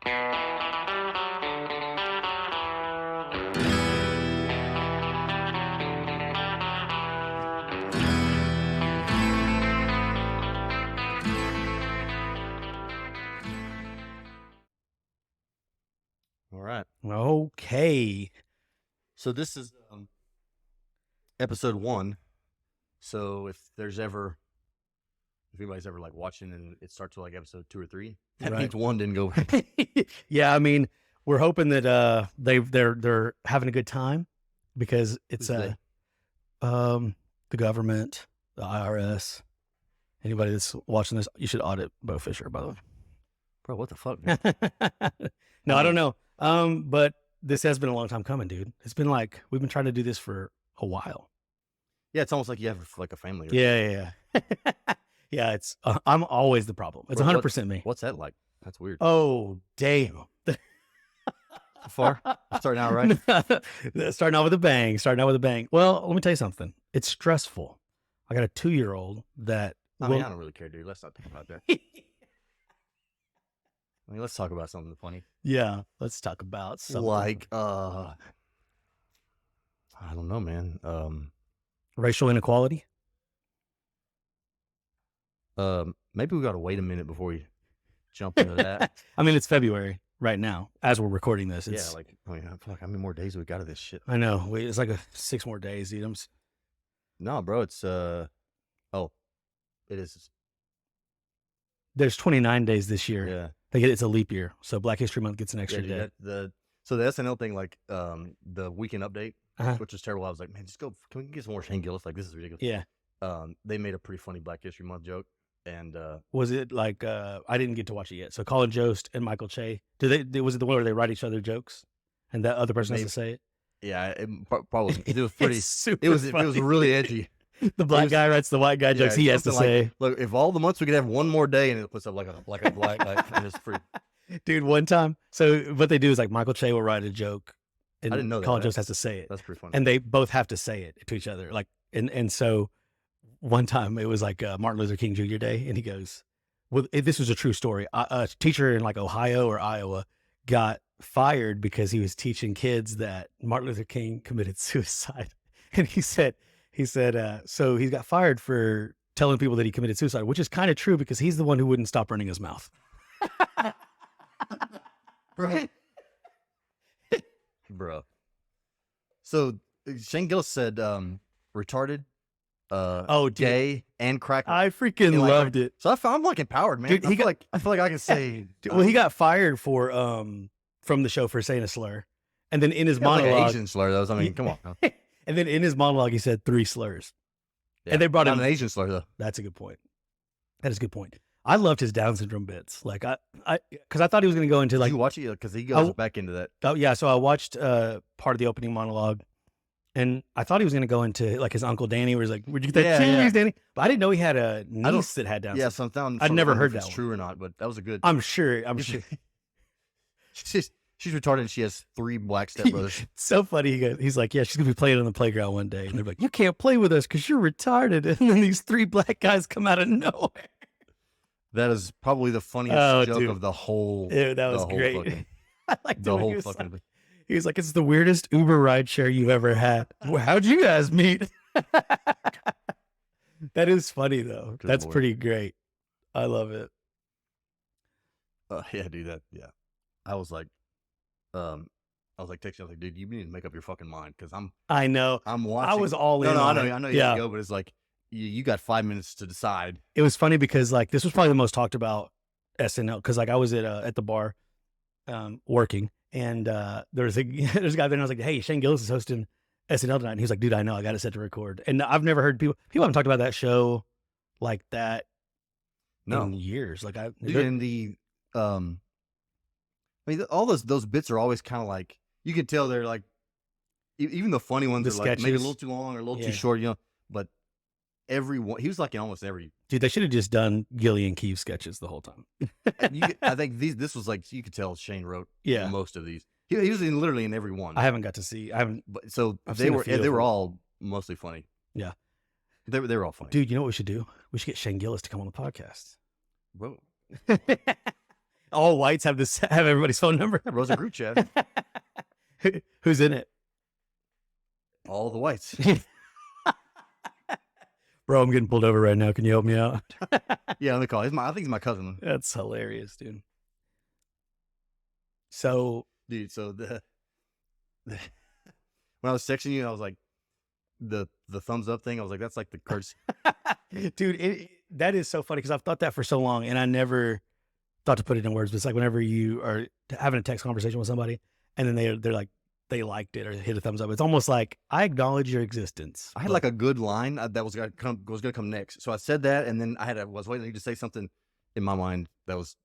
All right. Okay. So this is episode 1. So if anybody's ever like watching and it starts with like episode 2 or 3, that means 1 didn't go. Yeah, I mean, we're hoping that they're having a good time because it's the government, the IRS. Anybody that's watching this, you should audit Bo Fisher, by the way. Bro, what the fuck, man? No, I don't know. But this has been a long time coming, dude. It's been like we've been trying to do this for a while. Yeah, it's almost like you have like a family. Yeah. Yeah, it's I'm always the problem. It's 100% me. What's that like? That's weird. Oh, damn. Far? Starting out right? Starting out with a bang. Well, let me tell you something. It's stressful. I got a 2-year-old that I don't really care, dude. Let's not talk about that. Let's talk about something funny. Yeah, let's talk about something. Like, I don't know, man. Racial inequality? Maybe we got to wait a minute before we jump into that. I mean, it's February right now as we're recording this. I feel like how many more days we got of this shit? I know. It's like 6 more days, dude. No, bro, it's, it is. There's 29 days this year. Yeah. It's a leap year. So Black History Month gets an extra day. So the SNL thing, like, the weekend update, which was terrible. I was like, man, can we get some more Shane Gillis? Like, this is ridiculous. Yeah. They made a pretty funny Black History Month joke. And was it like I didn't get to watch it yet? So Colin Jost and Michael Che, was it the one where they write each other jokes and that other person has to say it? Yeah, it probably it was pretty. it was really edgy. The black guy writes the white guy jokes. He has to say, like, "Look, if all the months we could have one more day," and it puts up like a black and it's free. Dude, one time. So what they do is like Michael Che will write a joke, and I didn't know that. Colin Jost has to say it. That's pretty funny. And they both have to say it to each other. Like, and so one time it was like Martin Luther King Jr. Day, and he goes, "Well, this was a true story. A teacher in like Ohio or Iowa got fired because he was teaching kids that Martin Luther King committed suicide." And he said, so he got fired for telling people that he committed suicide, which is kind of true because he's the one who wouldn't stop running his mouth. Bro. So Shane Gillis said, retarded, gay, and cracker. I freaking loved it. So I'm like empowered, man. Dude, I feel like I can say. Well, he got fired for from the show for saying a slur, and then in his monologue, like an Asian slur though. I mean, come on. And then in his monologue, he said 3 slurs, and they brought him an Asian slur though. That's a good point. That is a good point. I loved his Down syndrome bits. Like because I thought he was going to go into like. Did you watch it? Because he goes back into that. Oh yeah, so I watched part of the opening monologue, and I thought he was going to go into like his Uncle Danny, where he's like, "Where'd you get that cheese, Danny?" But I didn't know he had a niece that had Down syndrome. Yeah, I'd never heard that. If it's true or not, but that was a good. I'm sure. She's retarded and she has 3 black stepbrothers. So funny. He's like, yeah, she's going to be playing on the playground one day. And they're like, you can't play with us because you're retarded. And then these 3 black guys come out of nowhere. That is probably the funniest joke of the whole. Ew, that was great. I like the whole fucking thing. He was like, it's the weirdest Uber ride share you've ever had. Well, how'd you guys meet? That is funny, though. That's pretty great. I love it. Yeah, dude. I was like texting. I was like, dude, you need to make up your fucking mind because I know. I'm watching. I was all in. No, I know you gotta go, but it's like you got 5 minutes to decide. It was funny because like this was probably the most talked about SNL because like I was at the bar working and there's a guy there and I was like, hey, Shane Gillis is hosting SNL tonight, and he was like, dude, I know, I got it set to record. And I've never heard people haven't talked about that show like that in years. Like in the I mean, all those bits are always kind of like, you can tell they're like, even the funny ones are like maybe a little too long or a little too short, but everyone, he was like in almost every. Dude, they should have just done Gillian Keefe sketches the whole time. I think this was like, you could tell Shane wrote most of these. He was literally in every one. I haven't got to see. But so they were all mostly funny. Yeah. They were all funny. Dude, you know what we should do? We should get Shane Gillis to come on the podcast. Whoa. All whites have everybody's phone number. Yeah, bro's a group chat. Who's in it? All the whites. Bro, I'm getting pulled over right now. Can you help me out? Yeah, let me call. I think he's my cousin. That's hilarious, dude. So, dude, when I was texting you, I was like, the thumbs up thing. I was like, that's like the curse. Dude, that is so funny because I've thought that for so long, and I never thought to put it in words. But it's like whenever you are having a text conversation with somebody, and then they're like, they liked it or hit a thumbs up. It's almost like I acknowledge your existence. I had like a good line that was gonna come next. So I said that, and then I was waiting for you to say something in my mind that was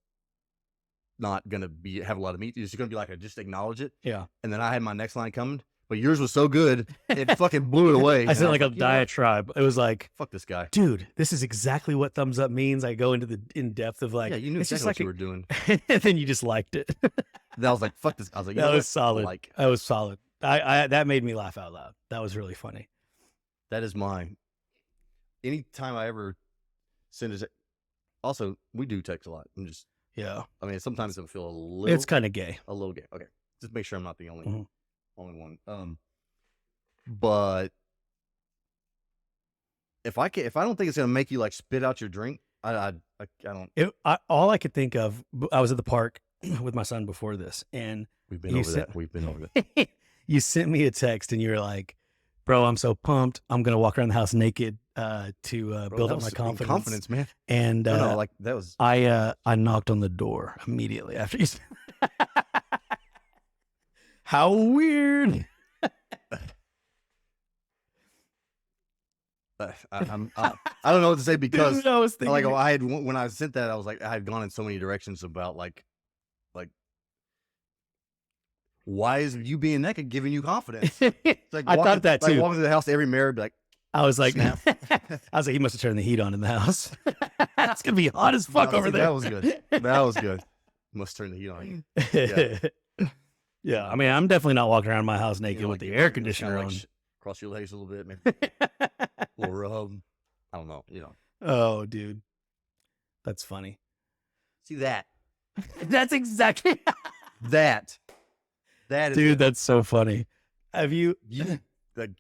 not gonna have a lot of meat. It's just gonna be like, just acknowledge it. Yeah. And then I had my next line coming, but yours was so good, it fucking blew it away. I said like a diatribe. It was like, fuck this guy, dude. This is exactly what thumbs up means. I go into the in depth of like, yeah, you knew exactly what you were doing, and then you just liked it. That was like, fuck this. I was like, that was solid. That was solid. I that made me laugh out loud. That was really funny. That is mine. Anytime I ever send it. Also, we do text a lot. I mean, sometimes it'll feel a little. It's kind of gay. A little gay. Okay, just make sure I'm not the only one. But if I don't think it's gonna make you like spit out your drink, I don't. All I could think of. I was at the park with my son before this, and we've been over that. You sent me a text, and you were like, "Bro, I'm so pumped. I'm gonna walk around the house naked to build up my confidence." Confidence, man. And no, like that was. I knocked on the door immediately after you. How weird. I don't know what to say because dude, I was thinking, like I had when I sent that, I was like, I had gone in so many directions about like why is you being naked giving you confidence? Like I thought that too. Like walking to the house, every mirror, be like, I was like, he must have turned the heat on in the house. That's gonna be hot as fuck over there. That was good. That was good. Must turn the heat on. Yeah. Yeah. I mean, I'm definitely not walking around my house naked with the air conditioner on. Cross your legs a little bit, maybe. Or rub. I don't know. Oh, dude, that's funny. See that? That's exactly that. That is, dude. That's so funny. Have you? Like,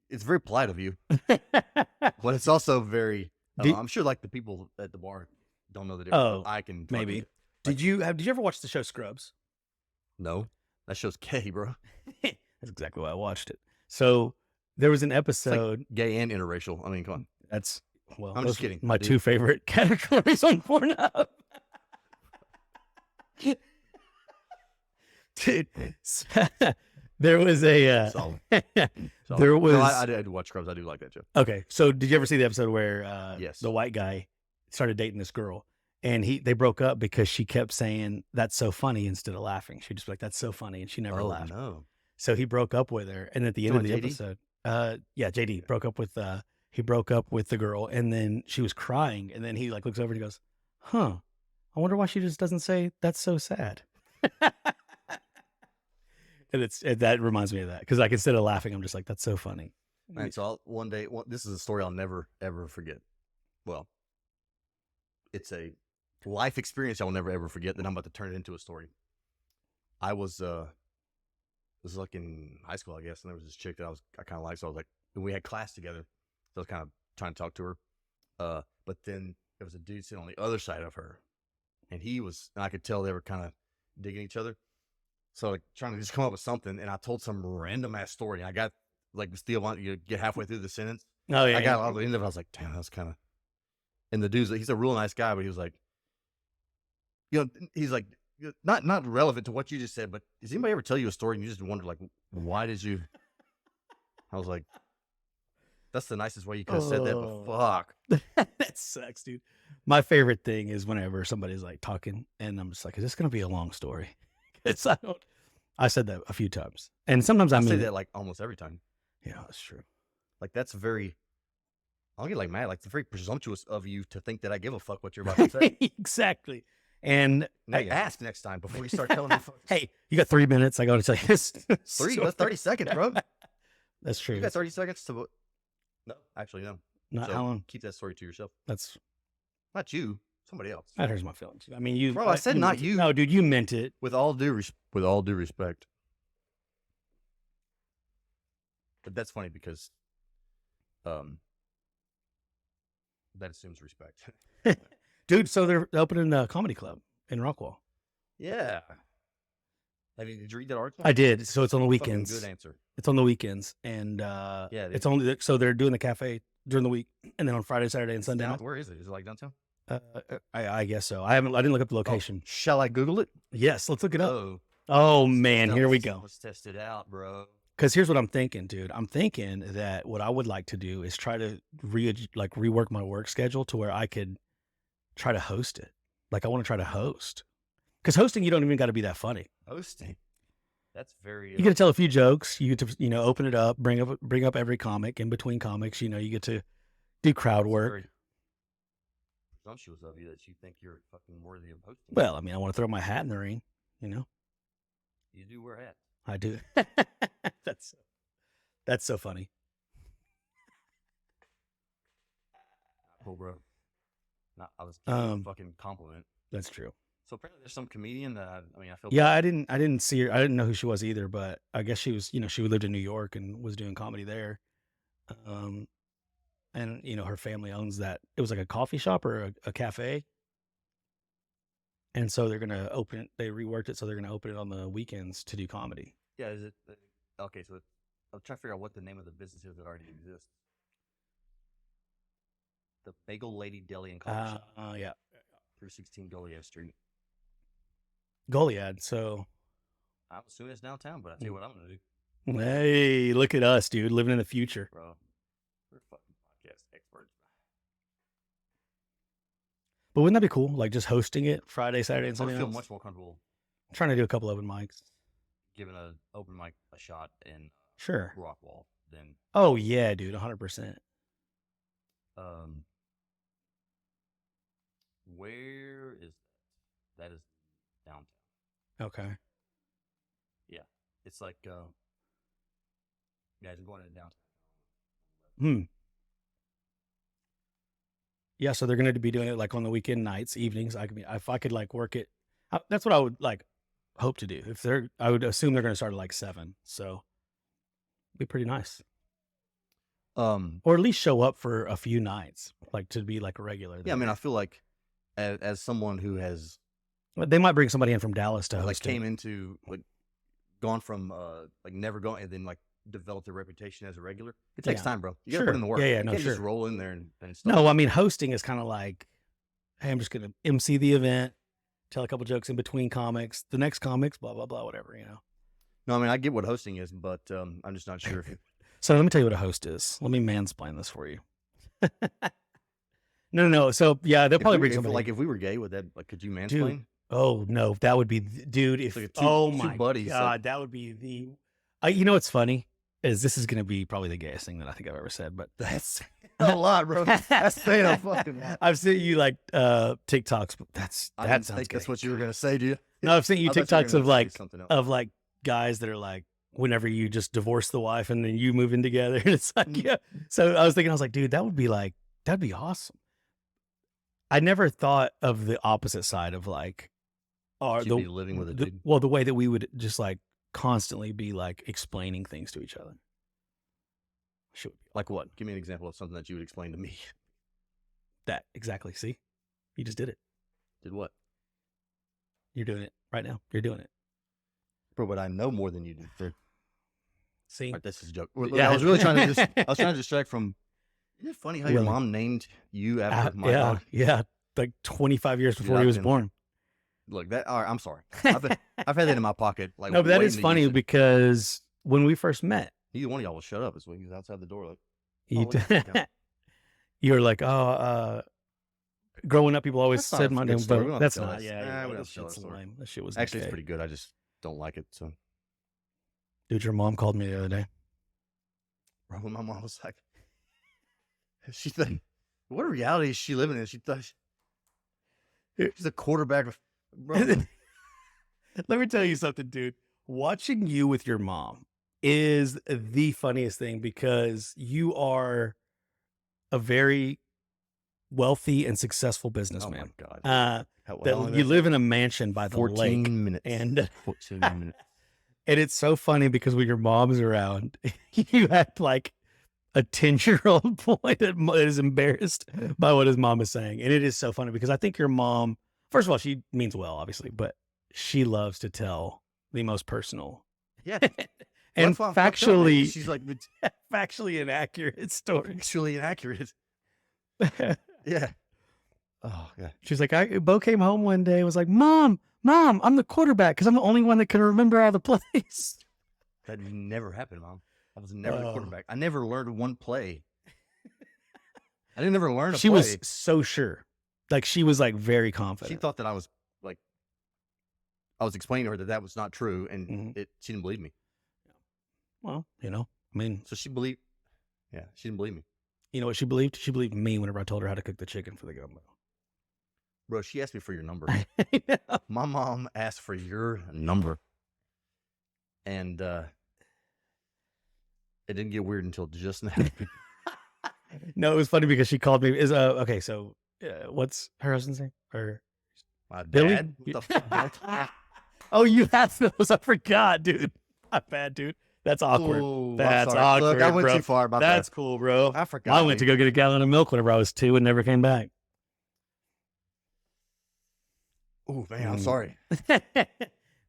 it's very polite of you, but it's also very. I'm sure, like the people at the bar don't know the difference. Oh, I can maybe. Did you ever watch the show Scrubs? No, that show's gay, bro. That's exactly why I watched it. So there was an episode, like gay and interracial. I mean, come on. That's I'm just kidding. My two favorite categories on Pornhub. Dude, there was a Solid. there was. No, I did watch Scrubs. I do like that show. Okay, so did you ever see the episode where yes, the white guy started dating this girl, and they broke up because she kept saying "that's so funny" instead of laughing. She'd just be like, "That's so funny," and she never laughed. No. So he broke up with her, and at the end of the episode, JD broke up with the girl, and then she was crying, and then he like looks over and he goes, "Huh, I wonder why she just doesn't say that's so sad." And that reminds me of that because like instead of laughing, I'm just like, "That's so funny." And so one day, this is a story I'll never ever forget. Well, it's a life experience I'll never ever forget. That I'm about to turn it into a story. I was this was like in high school, I guess, and there was this chick that I kind of liked. So I was like, and we had class together. So I was kind of trying to talk to her. But then there was a dude sitting on the other side of her, and I could tell they were kind of digging each other. So like trying to just come up with something, and I told some random ass story. And I got like still want you to get halfway through the sentence. Oh yeah, I got all the end of it. I was like, damn, that was kind of. And the dude's he's a real nice guy, but he was like, he's like. Not relevant to what you just said, but does anybody ever tell you a story and you just wonder like, why did you? I was like, that's the nicest way you could have said that, but fuck. That sucks, dude. My favorite thing is whenever somebody's like talking and I'm just like, is this going to be a long story? I said that a few times, and sometimes I say that like almost every time. Yeah, that's true. Like that's I'll get like mad. Like it's very presumptuous of you to think that I give a fuck what you're about to say. Exactly. And ask next time before you start telling me. Hey, you got 3 minutes. I got to tell you this. 3? That's 30 seconds, bro. That's true. You got 30 seconds to. No, actually, no. Not how long? Keep that story to yourself. That's not you. Somebody else. That hurts my feelings. I mean, you. Bro, I said not meant it. you. No, dude, you meant it. With all due respect. But that's funny because that assumes respect. Dude, so they're opening a comedy club in Rockwall. Yeah. I mean, did you read that article? I did. So it's on the Fucking weekends. good answer. It's on the weekends, and Yeah, it's only so they're doing the cafe during the week, and then on Friday, Saturday, and Sunday. Where is it? Is it like downtown? I guess so. I didn't look up the location. Oh, shall I Google it? Yes, let's look it up. Oh, Oh man, here we go. Let's test it out, bro. Because here's what I'm thinking, dude. I'm thinking that what I would like to do is try to rework my work schedule to where I could try to host it. Like I want to try to host, because hosting you don't even got to be that funny. Hosting. That's very. You get to tell a few jokes. You get to open it up, bring up every comic in between comics. You get to do crowd work. Very presumptuous of you that you think you're fucking worthy of hosting. Well, I mean, I want to throw my hat in the ring. You do wear hats. I do. That's so funny. Cool, bro. No, I was giving you a fucking compliment. That's true. So apparently, there's some comedian that I feel. Yeah, I didn't see her. I didn't know who she was either, but I guess she was. She lived in New York and was doing comedy there. And her family owns that. It was like a coffee shop or a cafe. And so they're gonna open it. They reworked it, so they're gonna open it on the weekends to do comedy. Yeah, is it okay? So I'm trying to figure out what the name of the business is that already exists. The Bagel Lady Deli and Coffee Shop. Yeah. 316 Goliath Street. Goliad. So I'm assuming it's downtown, but I tell you what I'm gonna do. Hey, look at us, dude, living in the future, bro. We're fucking podcast experts. But wouldn't that be cool? Like just hosting it Friday, Saturday, and Sunday. I feel much more comfortable. I'm trying to do a couple open mics. Giving an open mic a shot in Rockwall. Then. Oh yeah, dude, 100%. Where is that? That is downtown. Okay. Yeah, it's like yeah, it's going to downtown. Yeah, so they're going to be doing it like on the weekend nights, evenings. If I could like work it. That's what I would like hope to do. I would assume they're going to start at like 7. So it'd be pretty nice. Or at least show up for a few nights, like to be like a regular. Yeah, I mean, I feel like as someone who has, they might bring somebody in from Dallas to host like came into like gone from like never going and then like developed a reputation as a regular. It takes time, bro. You gotta put in the work. Yeah, you can't just roll in there and stuff. No, I mean hosting is kind of like, hey, I'm just gonna MC the event, tell a couple jokes in between comics, the next comics, blah blah blah, whatever. No, I mean I get what hosting is, but I'm just not sure if. So let me tell you what a host is. Let me mansplain this for you. No. So yeah, they'll probably bring somebody. Like if we were gay, would that like could you mansplain? Dude, oh no, that would be dude. If like my buddies, god, that would be the. You know what's funny is this is gonna be probably the gayest thing that I think I've ever said, but that's a lot, bro. That's saying a fucking lot. I've sent you like TikToks, but that sounds think gay. that's what you were gonna say, dude. No, I've sent you TikToks of like guys that are like, whenever you just divorce the wife and then you move in together, and it's like, yeah. So I was like, dude, that'd be awesome. I never thought of the opposite side of like, be living with a dude. Well, the way that we would just like constantly be like explaining things to each other. Like what? Give me an example of something that you would explain to me. That exactly. See, you just did it. Did what? You're doing it right now. You're doing it. Bro, but I know more than you do. See, right, this is a joke. Yeah, I was really trying to distract from. Isn't it funny how your mom named you after my dog? Yeah, like 25 years before he was born. Look, that. All right, I'm sorry. I've had that in my pocket. Like, no, but that is funny because when we first met, neither one of y'all will shut up. Is when he was outside the door, like you were like, growing up, people always said my name, but that's not. Yeah, that shit's lame. That shit was actually it's pretty good. I just don't like it. So, dude, your mom called me the other day. Bro, my mom was like, she thought, what reality is she living in? She thought she's a quarterback. Bro. Let me tell you something, dude. Watching you with your mom is the funniest thing because you are a very wealthy and successful Oh my businessman. God. Uh, How that long you is live in a mansion by the 14 lake, minutes. and 14 minutes. and it's so funny because when your mom's around, you act like a 10-year-old boy that is embarrassed by what his mom is saying, and it is so funny because I think your mom, first of all, she means well, obviously, but she loves to tell the most personal Yeah. and That's why I'm fucked up, man. factually She's like, factually inaccurate stories. actually inaccurate. Yeah. Oh, God. She's like, Bo came home one day and was like, Mom, I'm the quarterback because I'm the only one that can remember all the plays. That never happened, Mom. I was never the Oh. quarterback. I never learned one play. I didn't ever learn a She play. was so sure. Like, she was like very confident. She thought that I was like, I was explaining to her that was not true, and Mhm. she didn't believe me. Well, you know, I mean, So she believed, yeah, she didn't believe me. you know what she believed? She believed me whenever I told her how to cook the chicken for the gumbo. Bro, she asked me for your number. I know. My mom asked for your number. And it didn't get weird until just now. No, it was funny because she called me. Okay, so what's her husband's name? Or My Billy? dad? What the fuck? Oh, you have those. I forgot, dude. Not bad, dude. That's awkward. Ooh, I'm That's sorry. awkward. Look, I went bro. too far about That's that. cool, bro. I forgot. I went to go get a gallon of milk whenever I was 2 and never came back. Oh, man, I'm sorry.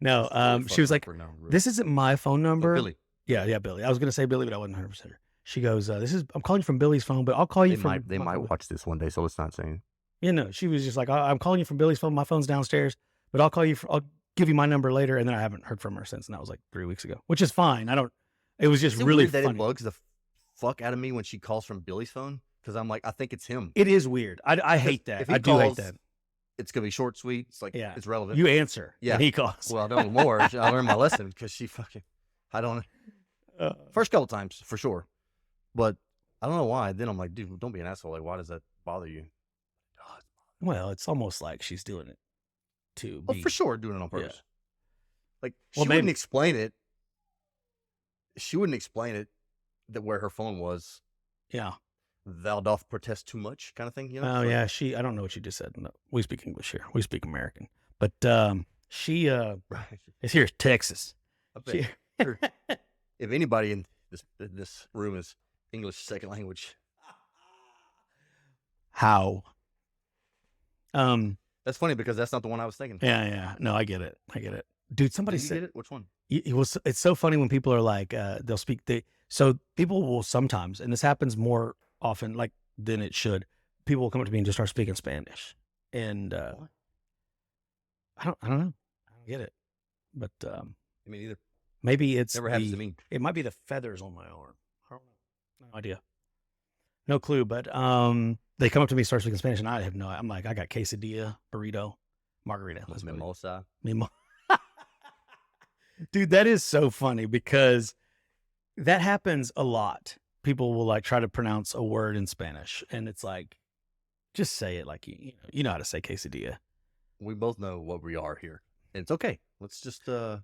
No, she was like, this isn't my phone number. Billy. Yeah, Billy. I was going to say Billy, but I wasn't 100% sure. She goes, I'm calling you from Billy's phone, but I'll call you from. They might watch this one day, so it's not saying. You know, she was just like, I'm calling you from Billy's phone. My phone's downstairs, but I'll call you. I'll give you my number later. And then I haven't heard from her since. And that was like 3 weeks ago, which is fine. It was just really funny. That it bugs the fuck out of me when she calls from Billy's phone, because I'm like, I think it's him. It is weird. I hate that. If he I do hate calls, that. It's gonna be short, sweet. It's like, Yeah. it's relevant. You answer. Yeah. And he calls. Well, I don't anymore. I learned my lesson because she fucking, I don't, first couple times for sure, but I don't know why. Then I'm like, dude, don't be an asshole. Like, why does that bother you? Well, it's almost like she's doing it to Well, be. for sure, doing it on purpose. Yeah. Like, she Well, wouldn't maybe- explain it. She wouldn't explain it that where her phone was. Yeah. Thou doth protest too much, kind of thing. You know? Oh, So- yeah. I don't know what you just said. No, we speak English here. We speak American. But she Right. is here, Texas. I bet She, her- if anybody in this room is English second language, how? that's funny because that's not the one I was thinking. Yeah. No, I get it. Dude, somebody Did you said get it? Which one? it's so funny when people are like, they'll speak. So people will sometimes, and this happens more often like than it should. People will come up to me and just start speaking Spanish, and What? I don't know. I don't get it, but I mean, either maybe it's never happens to me. It might be the feathers on my arm. I don't know. No idea. No clue. But they come up to me, start speaking Spanish, and I have no. I'm like, I got quesadilla, burrito, margarita. Let's go. Mimosa. Dude, that is so funny because that happens a lot. People will like try to pronounce a word in Spanish, and it's like, just say it like you know how to say quesadilla. We both know what we are here, and it's okay. Let's just Yeah.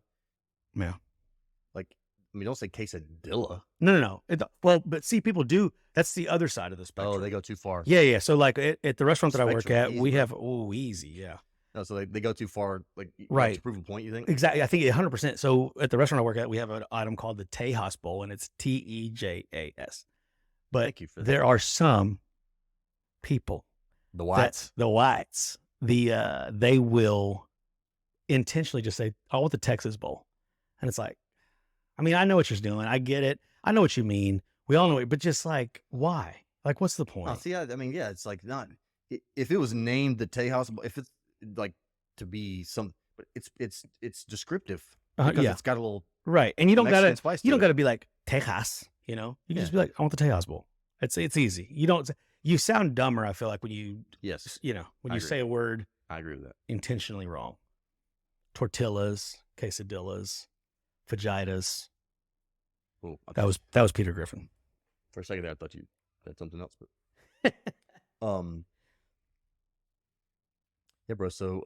like, I mean, don't say quesadilla. No. Well, but see, people do. That's the other side of the spectrum. Oh, they go too far. Yeah. So like at the restaurant that I work Spectrum, at, easy, we bro. have easy, yeah. No, so they go too far. Like, Right. to prove a point, you think? Exactly. I think 100%. So at the restaurant I work at, we have an item called the Tejas Bowl, and it's TEJAS. But Thank you for that. there are some people, The whites. the whites, they will intentionally just say, "I want the Texas Bowl," and it's like, I mean, I know what you're doing. I get it. I know what you mean. We all know it, but just like, why? Like, what's the point? Oh, see, I mean, yeah, it's like not. If it was named the Tejas, if it's like to be some, but it's descriptive because Yeah. it's got a little Right. And you don't Mexican gotta spice you to don't it. gotta be like Tejas, you know? You can just be like, I want the Tejas Bowl. It's easy. You sound dumber, I feel like, when you Yes, when I you agree. say a word I agree with that. intentionally wrong. Tortillas, quesadillas, fajitas. Cool. That was Peter Griffin. For a second there, I thought you said something else, but yeah, bro. So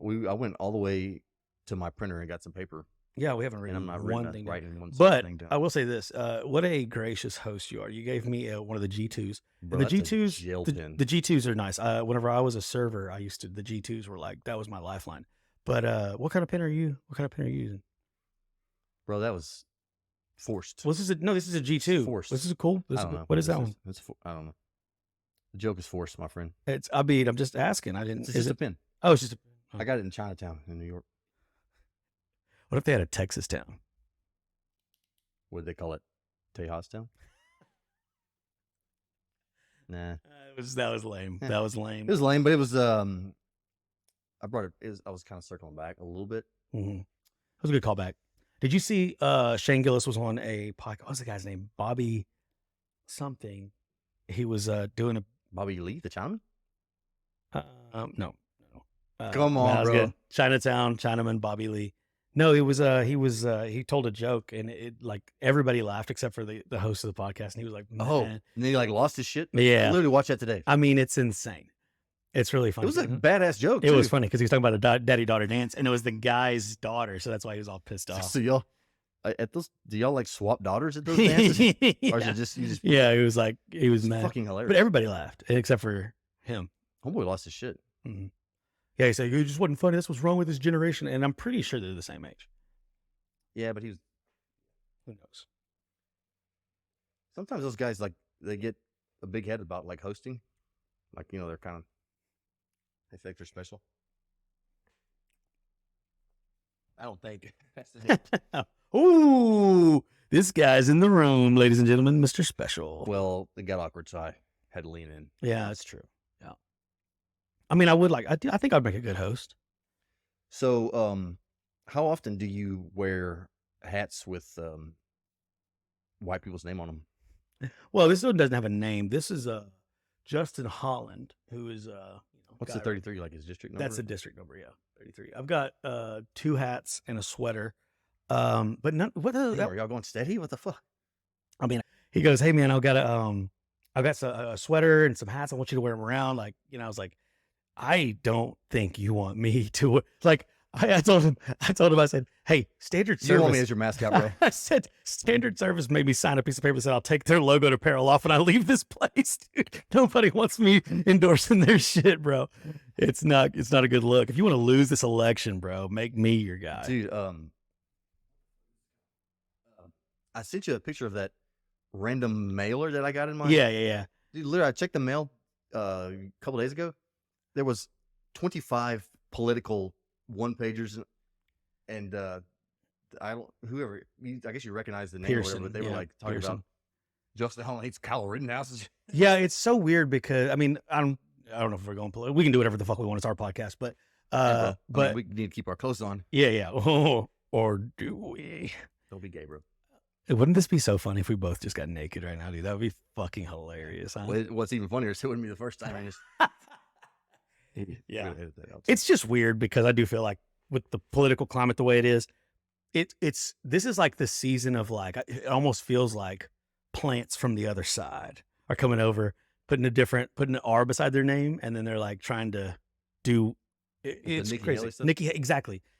I went all the way to my printer and got some paper, Yeah, we haven't and written I'm not one thing down. writing one But thing down. I will say this: what a gracious host you are. You gave me one of the G2s. Bro, And the that's a G2s, jail the, pen. the G2s are nice. Whenever I was a server, the G2s were like that was my lifeline. But what kind of pen are you? What kind of pen are you using? Bro, that was forced. Well, this is a G2. Forced. This is cool. I don't know. What is that one? I don't know. The joke is forced, my friend. I'm just asking. I didn't. It's just a pen. Oh, it's just. I got it in Chinatown in New York. What if they had a Texas town? What did they call it? Tejas Town? Nah. That was lame. Yeah. That was lame. It was lame, but it was I brought it. I was kind of circling back a little bit. Mm-hmm. That was a good callback. Did you see Shane Gillis was on a podcast? What's the guy's name? Bobby something. He was doing a Bobby Lee, the Chinaman? no. Come on, bro. Good. Chinatown, Chinaman, Bobby Lee. No, he he told a joke and it like everybody laughed except for the host of the podcast. And he was like, man. Oh, and then he like lost his shit? Yeah. I literally watched that today. I mean, it's insane. It's really funny. It was a badass joke. It was funny because he was talking about a daddy-daughter dance and it was the guy's daughter. So that's why he was all pissed off. So y'all, at those, do y'all like swap daughters at those dances? Or is it just, you just, yeah, he was mad. fucking hilarious. But everybody laughed except for him. Homeboy lost his shit. Mm-hmm. Yeah, he said, it just wasn't funny. That's what's wrong with this generation. And I'm pretty sure they're the same age. Yeah, but he was, Who knows? sometimes those guys, like, they get a big head about, like, hosting. Like, you know, they're kind of, they think they're special. I don't think. Ooh, this guy's in the room, ladies and gentlemen, Mr. Special. Well, it got awkward, so I had to lean in. Yeah, that's true. Yeah. I mean, I think I'd make a good host. So, how often do you wear hats with white people's name on them? Well, this one doesn't have a name. This is Justin Holland, who is What's the 33, like his district number? That's the district number, yeah, 33. I've got 2 hats and a sweater. But none. Are y'all going steady? What the fuck? I mean, he goes, "Hey man, I've got a sweater and some hats. I want you to wear them around." Like, you know, I was like, I don't think you want me to like. I told him, I said, "Hey, standard service." You want me as your mascot, bro? I said, "Standard service made me sign a piece of paper that said I'll take their logo to apparel off when I leave this place, dude. Nobody wants me endorsing their shit, bro. It's not a good look. If you want to lose this election, bro, make me your guy, Dude. I sent you a picture of that random mailer that I got in my. Yeah. Dude, literally, I checked the mail a couple days ago. There was 25 political one-pagers, and I guess you recognize the name, Pearson, or whatever, but they were yeah, like talking Pearson. about Justin Holland hates Kyle Rittenhouse. Yeah, it's so weird because I mean, I don't know if we're going political. We can do whatever the fuck we want. It's our podcast, but I mean, we need to keep our clothes on. yeah. Or do we? Don't be gay, bro. Wouldn't this be so funny if we both just got naked right now, dude? That would be fucking hilarious, huh? Well, what's even funnier is it wouldn't be the first time. I just Yeah. really edit that out. It's just weird because I do feel like with the political climate the way it is, this is like the season of like it almost feels like plants from the other side are coming over, putting an R beside their name, and then they're like trying to do it's Nikki crazy. Haley stuff?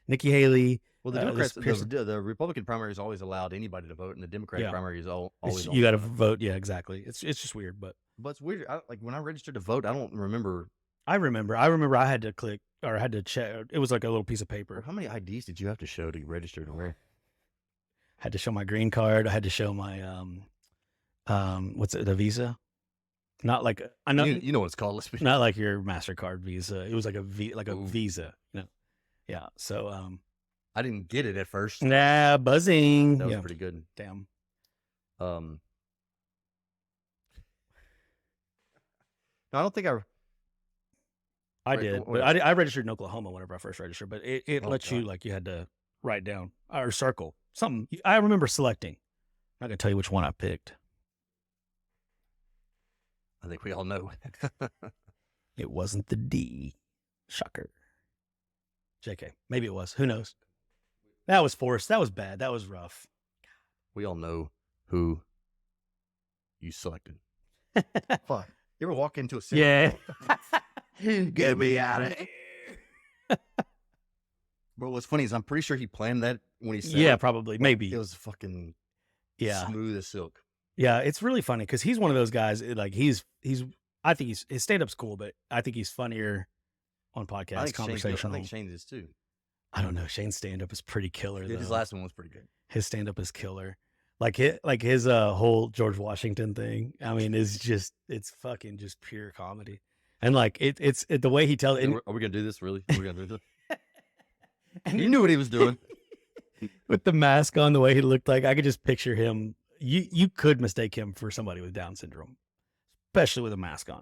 Nikki Haley. Well, the Democrats, the Republican primary has always allowed anybody to vote, and the Democratic primary is always. You got to vote. Yeah, exactly. It's just weird, but it's weird. Like when I registered to vote, I don't remember. I remember I had to click or I had to check. It was like a little piece of paper. How many IDs did you have to show to register to where? I had to show my green card. I had to show my what's it? The visa. Not like I know you know what it's called. Let's be not like your MasterCard visa. It was like a visa. You know. Yeah. So I didn't get it at first. Nah, buzzing. That was pretty good. Damn. No, I don't think I did. But I registered in Oklahoma whenever I first registered, but it lets you like you had to write down or circle something. I remember selecting. I'm not gonna tell you which one I picked. I think we all know. It wasn't the D. Shocker. JK. Maybe it was. Who knows? That was forced. That was bad. That was rough. We all know who you selected. Fuck. You ever walk into a cinema? Yeah. Get me out of here. Bro, what's funny is I'm pretty sure he planned that when he said Yeah, it, probably, maybe. it was fucking Yeah, smooth as silk. yeah. It's really funny because he's one of those guys. Like he's. I think his stand up's cool, but I think he's funnier on I podcasts, think conversational. Shane is too. I don't know. Shane's stand up is pretty killer. His Though. last one was pretty good. His stand up is killer. Like his whole George Washington thing. I mean, it's fucking just pure comedy. And like it's the way he tells it. Are we gonna do this? Really? We're gonna do this? And He knew what he was doing. with the mask on, the way he looked like, I could just picture him. You could mistake him for somebody with Down syndrome, especially with a mask on.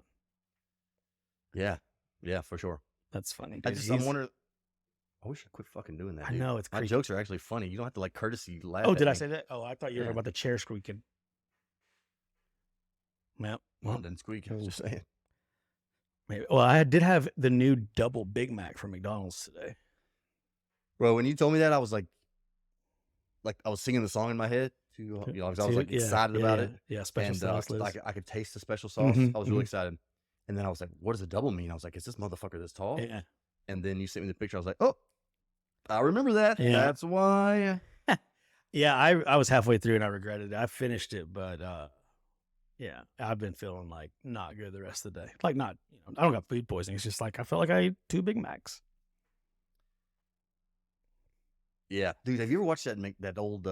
Yeah, for sure. That's funny. I Dude. wonder. I wish I quit fucking doing that. I Dude. know it's My creepy. jokes are actually funny. You don't have to like courtesy laugh. Oh, at did I me. say that? Oh, I thought you were Yeah. about the chair squeaking. Well, Well, it didn't squeak. I was just saying. maybe. Well, I did have the new double Big Mac from McDonald's today. Bro, when you told me that, I was like I was singing the song in my head too. I was like excited about it. Yeah, special And sauce. Liz. I could taste the special sauce. Mhm, I was really excited. And then I was like, what does a double mean? I was like, is this motherfucker this tall? Yeah. And then you sent me the picture. I was like, oh, I remember that. Yeah. That's why. Yeah, I was halfway through and I regretted it. I finished it, but yeah, I've been feeling like not good the rest of the day. Like not, I don't got food poisoning. It's just like I felt like I ate 2 Big Macs. Yeah, dude, have you ever watched that old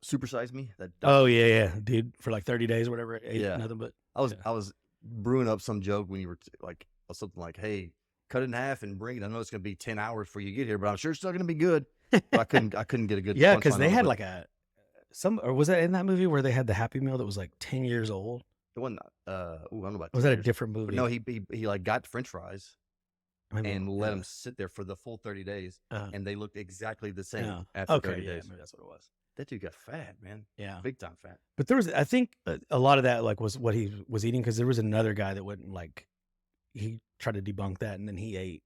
Super Size Me? Oh yeah, dude, for like 30 days or whatever, ate Yeah. nothing but. I was brewing up some joke when you were like something like, "Hey, cut it in half and bring it. I know it's gonna be 10 hours before you get here, but I'm sure it's still gonna be good." But I couldn't get a good Yeah, because punchline they on it, had but like or was that in that movie where they had the Happy Meal that was like 10 years old? the one. I don't know about. Was 10 that a years. different But movie? no, he like got French fries Maybe- and let yeah. them sit there for the full 30 days, Uh-huh. and they looked exactly the same Yeah. after Okay, 30 yeah, days. maybe that's what it was. That dude got fat, man. Yeah, Big time fat. but there was, I think, a lot of that like was what he was eating because there was another guy that wouldn't like. He tried to debunk that and then he ate.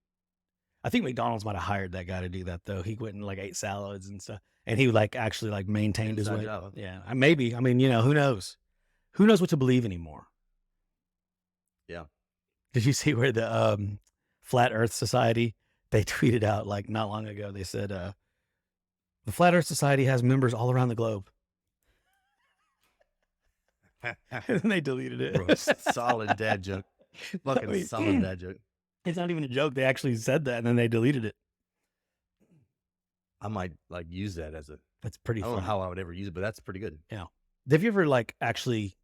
I think McDonald's might have hired that guy to do that though. He went and like ate salads and stuff, and he like actually like maintained his Inside weight. job. Yeah, maybe. I mean, who knows? Who knows what to believe anymore? Yeah. Did you see where the Flat Earth Society, they tweeted out like not long ago, they said the Flat Earth Society has members all around the globe. And then they deleted it. Bro, solid dad joke. Fucking I mean, solid dad joke. It's not even a joke. They actually said that and then they deleted it. I might like use that as a. That's pretty I don't know funny. how I would ever use it, but that's pretty good. Have you ever like actually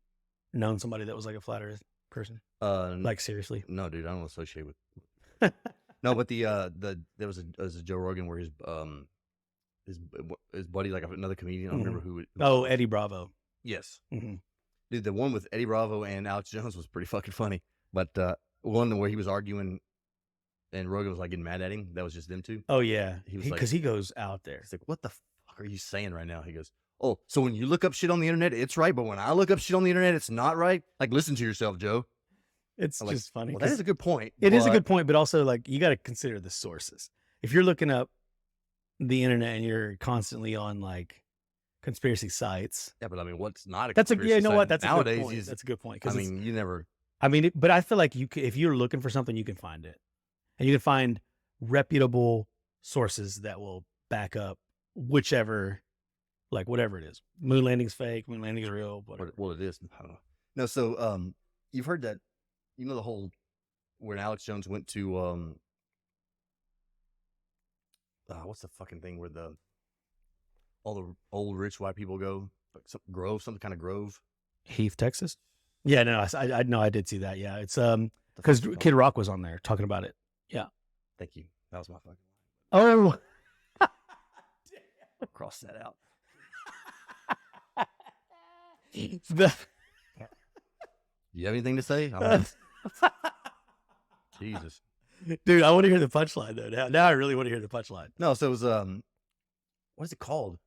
known somebody that was like a Flat Earth person? Like seriously? No, dude, I don't associate with. No, but there was a Joe Rogan where his buddy, like another comedian, I don't remember who. Oh, Eddie Bravo. Yes, Mhm. dude, the one with Eddie Bravo and Alex Jones was pretty fucking funny. But one where he was arguing, and Rogan was like getting mad at him. That was just them two. Oh yeah, He was like- because he goes out there. He's like, "What the fuck are you saying right now?" He goes, "Oh, so when you look up shit on the internet, it's right, but when I look up shit on the internet, it's not right. Like, listen to yourself, Joe." It's I'm like, just funny. Well, that 'cause is a good point. it is a but- good point, but also like you got to consider the sources. If you're looking up the internet and you're constantly on like conspiracy sites, Yeah, but I mean, what's not a that's a conspiracy you know site what? That's nowadays a good point. is. That's a good point. I 'cause mean, you never. but I feel like if you're looking for something, you can find it, and you can find reputable sources that will back up whichever, like whatever it is. Moon landing's fake. Moon landing's real. Whatever. Well, it is. I don't know. No, so you've heard that, the whole when Alex Jones went to what's the fucking thing where all the old rich white people go, like some kind of grove. Heath, Texas. Yeah, no, I know I did see that. Yeah, it's The because fuck is it Kid called? Rock was on there talking about it. Thank you. That was my fucking. Oh, Cross that out. the, You have anything to say? I'm like, Jesus. dude, I want to hear the punchline though. Now I really want to hear the punchline. No, so it was what is it called?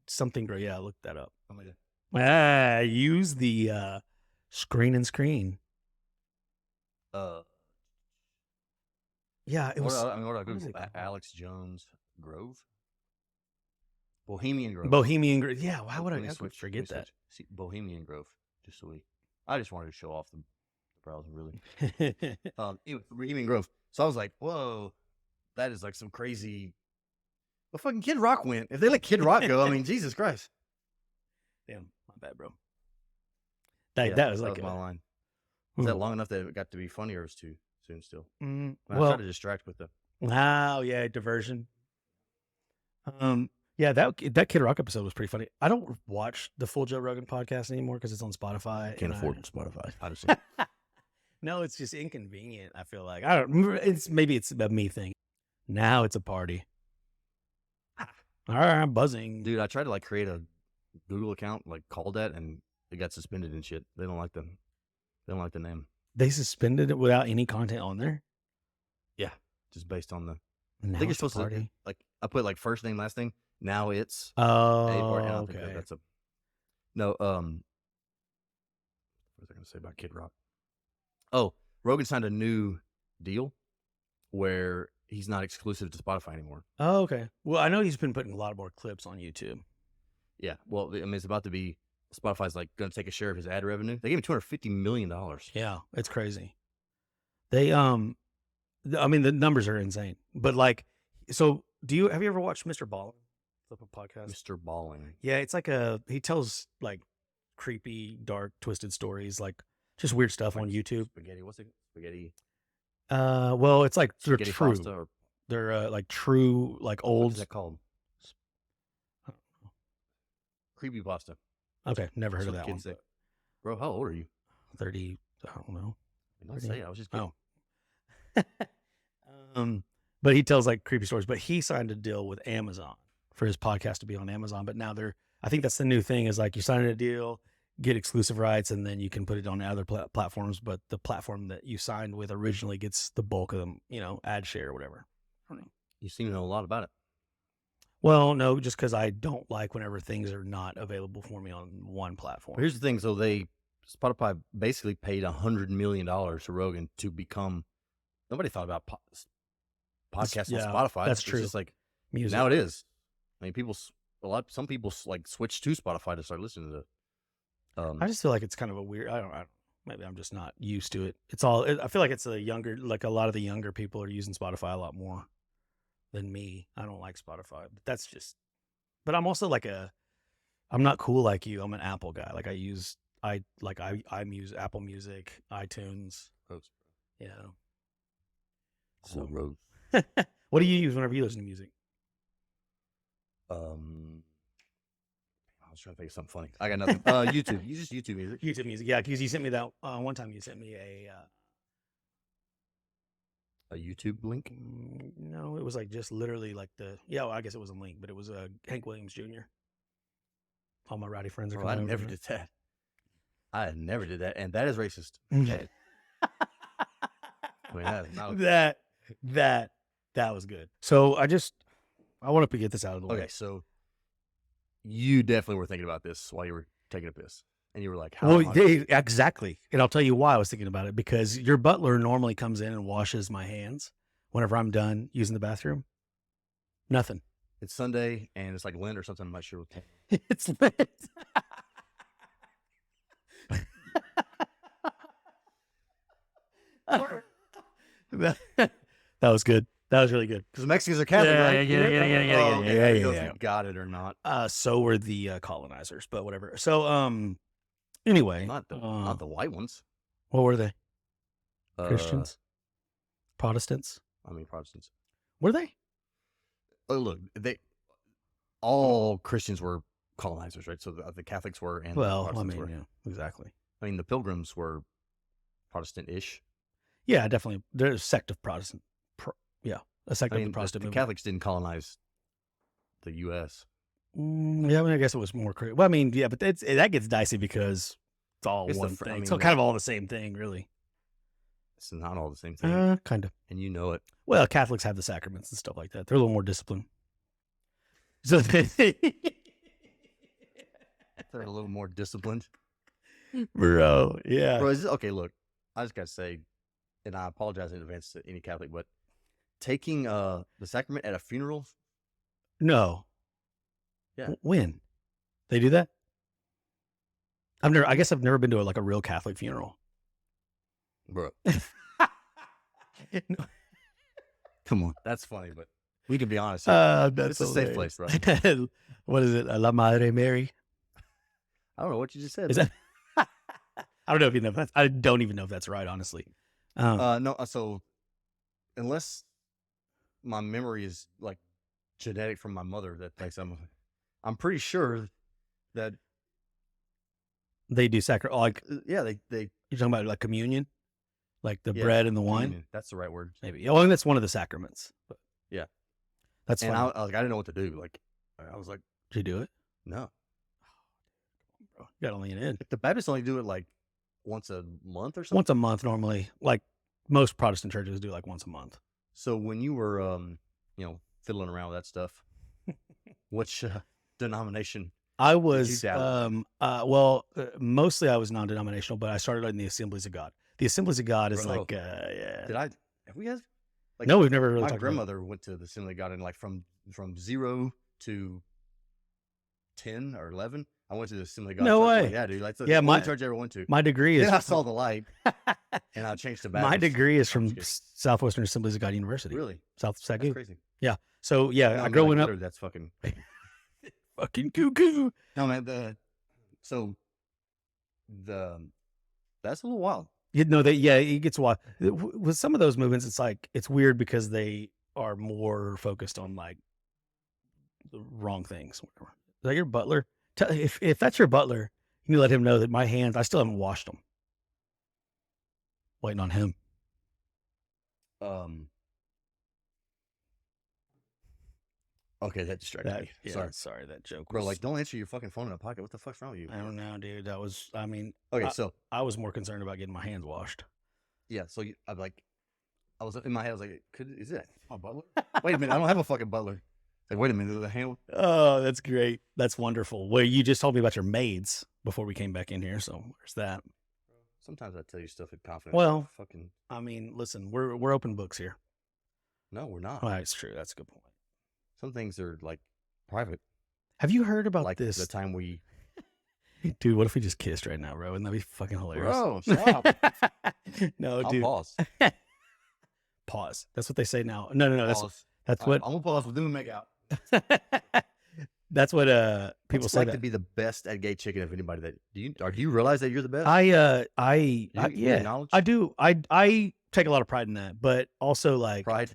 Something great. Yeah, I looked that up. Oh my God. Use the screen and screen. Yeah, it was What do I what is Google? it called? Alex Jones Grove? Bohemian Grove. Bohemian Grove. Yeah, why would Let me I switch- forget let me that? switch. See, Bohemian Grove. I just wanted to show off the browser, really. Anyway, Bohemian Grove. So I was like, whoa, that is like some crazy Well, fucking Kid Rock went. If they let Kid Rock go, I mean, Jesus Christ. Damn, my bad, bro. That was that like was my line. Was that long enough that it got to be funny, or was too soon still? I try to distract with the. Wow, yeah, diversion. Yeah, that Kid Rock episode was pretty funny. I don't watch the full Joe Rogan podcast anymore because it's on Spotify. Can't afford Spotify. No, it's just inconvenient. I feel like I don't. Maybe it's a me thing. Now it's a party. All right, I'm buzzing, dude. I tried to like create a Google account, like called that, and it got suspended and shit. They don't like the name. They suspended it without any content on there. Yeah, just based on the. Now I think you're it's a supposed to party. like. I put like first name, last name. Now it's okay. think that's a no. What was I going to say about Kid Rock? Oh, Rogan signed a new deal where he's not exclusive to Spotify anymore. Oh, okay. Well, I know he's been putting a lot more clips on YouTube. Yeah. Well, I mean, it's about to be. Spotify's like going to take a share of his ad revenue. They gave him $250 million. Yeah, it's crazy. They I mean, the numbers are insane. But like, so have you ever watched Mr. Ballin? Flip a podcast. Mr. Ballin. Yeah, it's like he tells like creepy, dark, twisted stories, like just weird stuff on YouTube. Spaghetti. What's it? Spaghetti. Well, it's like they're Spaghetti true. pasta or They're like true, like old. What is that called? Creepy pasta. Okay, never heard of that one. Say. Bro, how old are you? 30. I don't know. Don't say it. I was just kidding. Oh. But he tells like creepy stories. But he signed a deal with Amazon for his podcast to be on Amazon. But now I think that's the new thing is like you sign a deal, get exclusive rights, and then you can put it on other platforms. But the platform that you signed with originally gets the bulk of them, ad share or whatever. I don't know. You seem to know a lot about it. Well, no, just because I don't like whenever things are not available for me on one platform. But here's the thing. So Spotify basically paid $100 million to Rogan to become, nobody thought about podcasts on Spotify. That's true. It's just like, music. Now it is. I mean, some people like switch to Spotify to start listening to it. I just feel like it's kind of a weird, I don't maybe I'm just not used to it. I feel like it's a lot of the younger people are using Spotify a lot more than me. I don't like Spotify, but I'm also I'm not cool like you. I'm an Apple guy. Like I use Apple Music, iTunes. Yeah. So Rose. What do you use whenever you listen to music? I was trying to think of something funny. I got nothing. YouTube. You just YouTube music. YouTube music. Yeah, because you sent me that one time. You sent me a YouTube link. No, it was like just literally like I guess it was a link, but it was Hank Williams Jr. All my rowdy friends are coming over. I never did that. I never did that, and that is racist. I mean, that is not that was good. So I want to get this out of the way. Okay, so you definitely were thinking about this while you were taking a piss, and you were like, exactly. And I'll tell you why I was thinking about it, because your butler normally comes in and washes my hands whenever I'm done using the bathroom. Nothing. It's Sunday, and it's like Lent or something. I'm not sure. It's Lent. That was good. That was really good. Because Mexicans are Catholic, right? Yeah. Got it or not? So were the colonizers, but whatever. So, anyway, not the white ones. What were they? Christians, Protestants. I mean, Protestants. Were they? Oh, look, all Christians were colonizers, right? So the Catholics were, and the Protestants were. Yeah, exactly. I mean, the Pilgrims were Protestant-ish. Yeah, definitely. They're a sect of Protestant. A sect of the Protestant movement. Catholics didn't colonize the U.S. Yeah, I guess it was more. Well, I mean, yeah, but that gets dicey because it's all one thing. So kind of all the same thing, really. It's not all the same thing. Kind of. And you know it. Well, Catholics have the sacraments and stuff like that. They're a little more disciplined. So they're a little more disciplined. Bro, yeah. Bro, okay, look, I just got to say, and I apologize in advance to any Catholic, but taking the sacrament at a funeral? No. Yeah. When? They do that? I guess I've never been to a real Catholic funeral. Bro. No. Come on. That's funny, but We can be honest. Here. That's It's a safe hilarious. place, bro. What is it? La Madre Mary? I don't know what you just said. Is that? I don't know if you know. That's, I don't even know if that's right, honestly. No. So unless my memory is like genetic from my mother, that thinks I'm pretty sure that they do sacrament. Like, yeah, they you're talking about like communion, like the Yeah, bread and the wine. communion, that's the right word. Maybe. Oh, and that's one of the sacraments. But Yeah. that's And fine. I was like, I didn't know what to do. Like, I was like, Did you do it? no. Bro, you gotta lean in. If the Baptists only do it like once a month or something. Once a month normally. Like most Protestant churches do like once a month. So when you were, fiddling around with that stuff, which denomination? I was, dabble? mostly I was non-denominational, but I started in the Assemblies of God. The Assemblies of God is Bro, like, yeah. Have we guys? Like, No, we've never really my talked about it. grandmother went to the Assembly of God, and like from 0 to 10 or 11, I went to the Assembly of God. No church. way. Like, yeah, dude. Like, the Yeah, only church I ever went to. My degree is Then I saw the light, and I changed to Baptist. my degree is I'm from just kidding. Southwestern Assemblies of God University. Really? South That's Sagu. crazy. So yeah, No, I mean, growing like, up, literally, that's fucking. fucking cuckoo. No, man. That's a little wild. You know that, yeah, it gets wild. With some of those movements, it's like it's weird because they are more focused on like the wrong things. Whatever. Is that your butler? If that's your butler, you need to let him know that my hands, I still haven't washed them. Waiting on him. Okay, that distracted me. Sorry, that joke. Bro, like, don't answer your fucking phone in a pocket. What the fuck's wrong with you? I don't know, dude. That was, I mean, Okay, so I was more concerned about getting my hands washed. yeah, so I'm like, I was in my head. I was like, is it my butler? Wait a minute, I don't have a fucking butler. Like, wait a minute, the hand. Oh, that's great. That's wonderful. Well, you just told me about your maids before we came back in here, so there's that. Sometimes I tell you stuff in confidence. Well, fucking. I mean, listen, we're open books here. No, we're not. Well, it's true. That's a good point. Some things are like private. Have you heard about Like this? the time we. Dude, what if we just kissed right now, bro? Wouldn't that be fucking hilarious? Bro, stop. No, I'll dude. pause. Pause. That's what they say now. No. Pause. That's All what right, I'm gonna pause. We'll do a make out. that's what people What's say. like That to be the best at gay chicken of anybody that do you realize that you're the best? you You acknowledge? I do. I take a lot of pride in that, but also like Pride.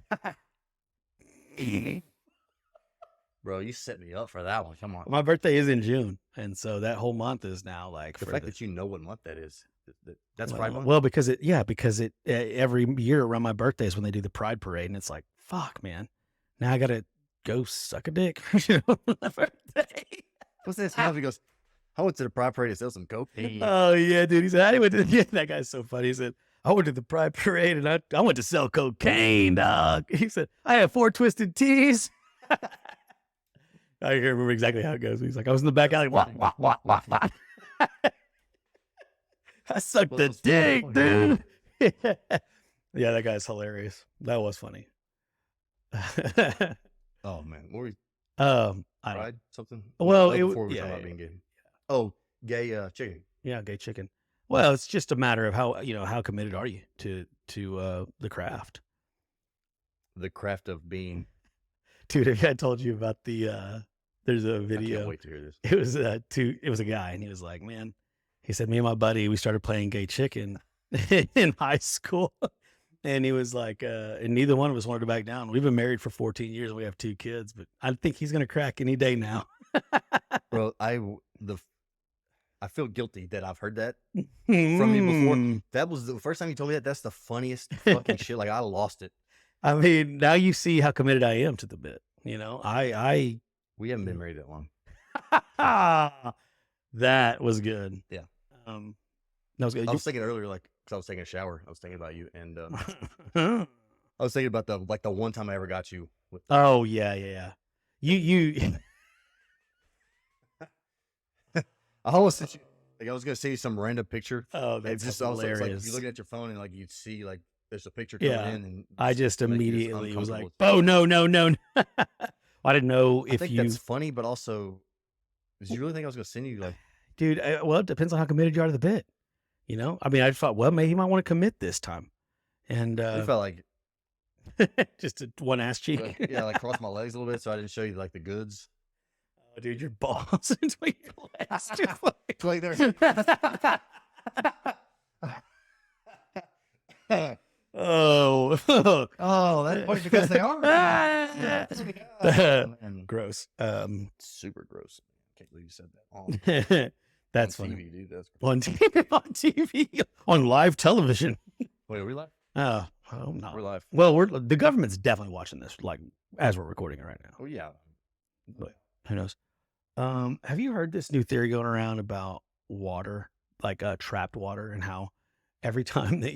Bro, you set me up for that one. Come on. my birthday is in June, and so that whole month is now like The for fact that you know what month that is, that's well, Pride Month. Well, because it every year around my birthday is when they do the Pride Parade, and it's like, fuck, man, now I gotta go suck a dick for my birthday. What's this? He goes, I went to the Pride Parade to sell some coke. Oh yeah, dude. He said I went to that guy's so funny. He said I went to the Pride Parade and I went to sell cocaine, dog. He said I had 4 twisted teas. I can't remember exactly how it goes. He's like, I was in the back alley. Wah, wah, wah, wah, wah. I sucked Well, the those dick, fucking dude. Yeah, that guy's hilarious. That was funny. Oh man, what were we I don't. Pride something? Well, That it was w- before we yeah, talking about yeah, being gay. Oh, gay chicken. Yeah, gay chicken. Well, it's just a matter of how committed are you to the craft. The craft of being. Dude, I told you about the there's a I can't video. wait to hear this. It was a guy and he was like, man, he said, me and my buddy, we started playing gay chicken in high school. And he was like, and neither one of us wanted to back down. We've been married for 14 years and we have 2 kids, but I think he's gonna crack any day now. Bro, I feel guilty that I've heard that from you before. That was the first time you told me that. That's the funniest fucking shit. Like, I lost it. I mean, now you see how committed I am to the bit. You know, We haven't been married that long. that was good. Yeah. That was good. I was thinking earlier, like, because I was taking a shower, I was thinking about you, and I was thinking about the one time I ever got you. Oh yeah. You. I almost sent you. Like, I was gonna send you some random picture. Oh, And that's just also, it's like hilarious. you looking at your phone and like you'd see like there's a picture coming Yeah. in, and I just make you immediately was like, uncomfortable. "Oh no!" I didn't know I if think you, that's funny, but also, did you really think I was gonna send you like? dude. Well, it depends on how committed you are to the bit. You know, I mean, I thought, well, maybe he might want to commit this time, and I felt like Just one ass cheek. But, yeah, like cross my legs a little bit so I didn't show you like the goods. Oh, dude, your balls into your legs. Wait, there. Oh, Oh, that's funny because they are. And gross. super gross. Can't believe you said that. That's on funny. TV, dude. That's On TV, on live television. Wait, are we live? Oh no. We're live. Well, the government's definitely watching this, like as we're recording it right now. Oh yeah. But who knows? Have you heard this new theory going around about water, like trapped water, and how every time that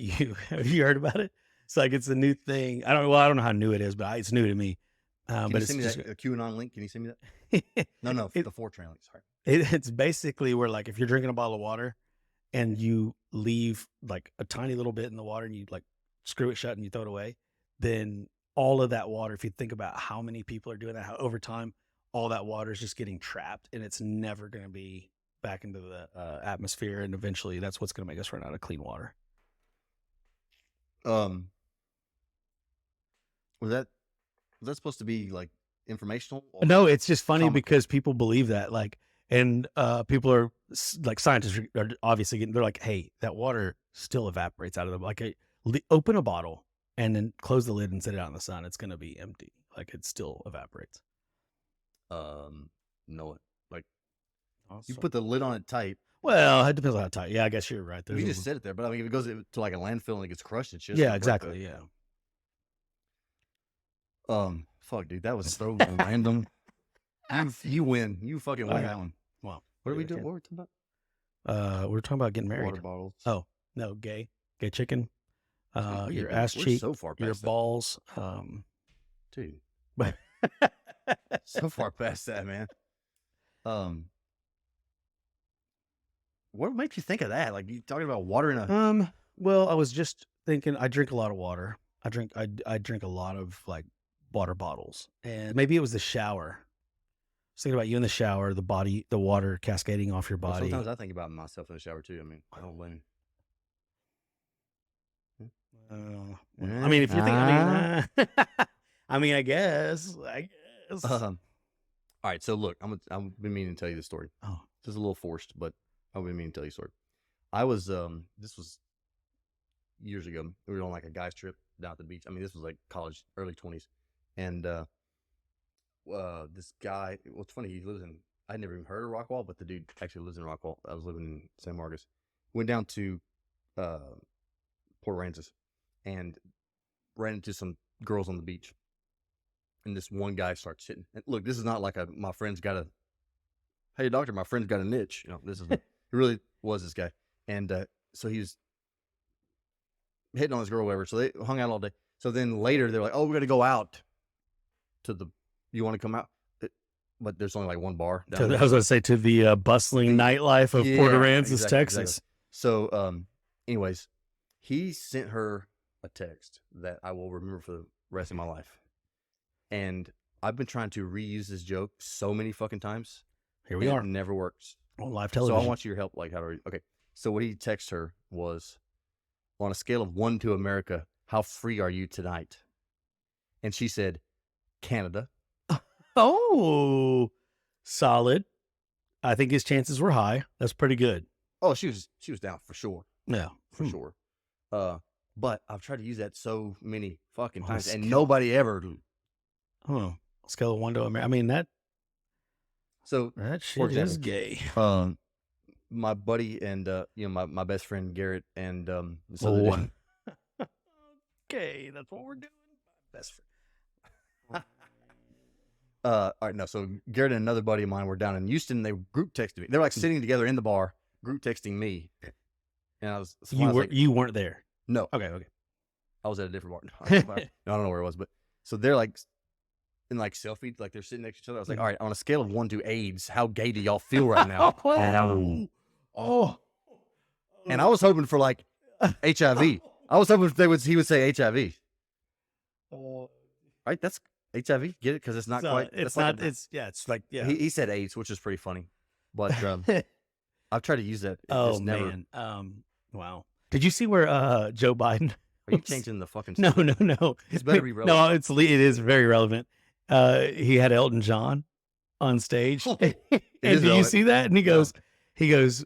have you heard about it? It's like it's a new thing. I don't know how new it is, but it's new to me. Can but you send it's me just that QAnon link? Can you send me that? No, the Fortran link. Sorry. it's basically where, like, if you're drinking a bottle of water and you leave like a tiny little bit in the water and you like screw it shut and you throw it away, then all of that water, if you think about how many people are doing that, how over time all that water is just getting trapped and it's never going to be back into the atmosphere, and eventually that's what's going to make us run out of clean water. Was that supposed to be like informational? No, it's just funny comical? because people believe that, like, and people are like, scientists are obviously they're like, hey, that water still evaporates out of the, like, open a bottle and then close the lid and set it out in the sun. It's going to be empty. Like, it still evaporates. No, like you put the lid on it tight. Well, it depends on how tight. Yeah, I guess you're right. You just sit it there, but I mean, if it goes to like a landfill and it gets crushed and shit. Yeah, exactly. Yeah. Fuck, dude, that was so random. You win. You fucking win that one. Well, what are we doing? What are we talking about? We're talking about getting married. Water bottles. Oh no, gay chicken. Dude, Your ass cheek. So far past your that. Balls. Dude. So far past that, man. What makes you think of that? Like, you talking about water in a well, I was just thinking, I drink a lot of water. I drink a lot of like water bottles, and maybe it was the shower. I was thinking about you in the shower, the water cascading off your body. Sometimes I think about myself in the shower too. I mean, I don't blame you. I mean, if you think, I mean, I guess. All right, so look, I've been meaning to tell you this story. Oh, this is a little forced, but I've been meaning to tell you a story. I was this was years ago. We were on like a guy's trip down at the beach. I mean, this was like college, early 20s, and this guy. Well, it's funny. He lives in. I never even heard of Rockwall, but the dude actually lives in Rockwall. I was living in San Marcos. Went down to Port Aransas and ran into some girls on the beach. And this one guy starts hitting. And look, this is not like my friend's got a. Hey, doctor, my friend's got a niche. You know, this is. He really was this guy, and so he was hitting on this girl, or whatever. So they hung out all day. So then later they're like, "Oh, we're gonna go out to the. You want to come out?" But there's only like one bar. I was going to say, to the bustling nightlife of Port Aransas, Texas. Exactly. So, anyways, he sent her a text that I will remember for the rest of my life. And I've been trying to reuse this joke so many fucking times. Here we are. It never works. On live television. So I want your help. Like, how to okay. So what he texted her was, on a scale of 1 to America, how free are you tonight? And she said, Canada. Oh, solid. I think his chances were high. That's pretty good. Oh, she was down for sure. Yeah, for sure. But I've tried to use that so many fucking times, and nobody ever. Oh, scale of 1 to America. I mean that. So that shit is gay. My buddy and my best friend Garrett and this other one. Okay, that's what we're doing. Best friend. All right, no. So Garrett and another buddy of mine were down in Houston. They group texted me. They're like sitting together in the bar, group texting me, and I was. You weren't there. No. Okay. I was at a different bar. I don't know where it was, but so they're like in like selfie, like they're sitting next to each other. I was like, all right, on a scale of 1 to AIDS, how gay do y'all feel right now? And I was hoping for like HIV. I was hoping he would say HIV. Right? That's HIV. Get it? Because it's not quite. It's not. It's like. He said AIDS, which is pretty funny, but I've tried to use that. Oh man. Wow. Did you see where Joe Biden Are you changing the fucking No, story? no. It's better be relevant. No, it is very relevant. He had Elton John on stage. And is do you relevant. see that? And No. he goes,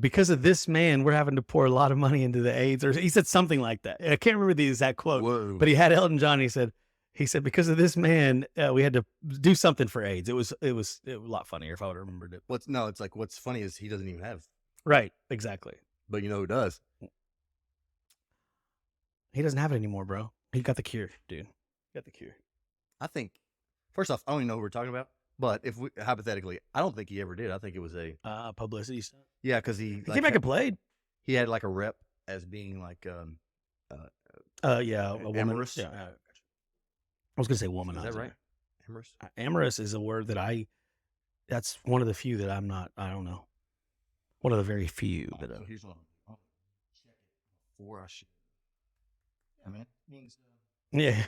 because of this man, we're having to pour a lot of money into the AIDS. Or he said something like that. I can't remember the exact quote, Whoa. but he had Elton John. He said, because of this man, we had to do something for AIDS. It was a lot funnier if I would have remembered it. It's like what's funny is he doesn't even have. Right, exactly. But you know who does? He doesn't have it anymore, bro. He got the cure, dude. He got the cure. I think, first off, I don't even know who we're talking about. But if we hypothetically, I don't think he ever did. I think it was a publicity stunt. yeah, because he He came back and played. He had like a rep as being like yeah, a woman. amorous. Yeah, I was gonna say woman. Is that right? Amorous. Amorous is a word that that's one of the few that I'm not. I don't know. One of the very few that. So here's one. Oh, check it before I should. I mean, it means Yeah.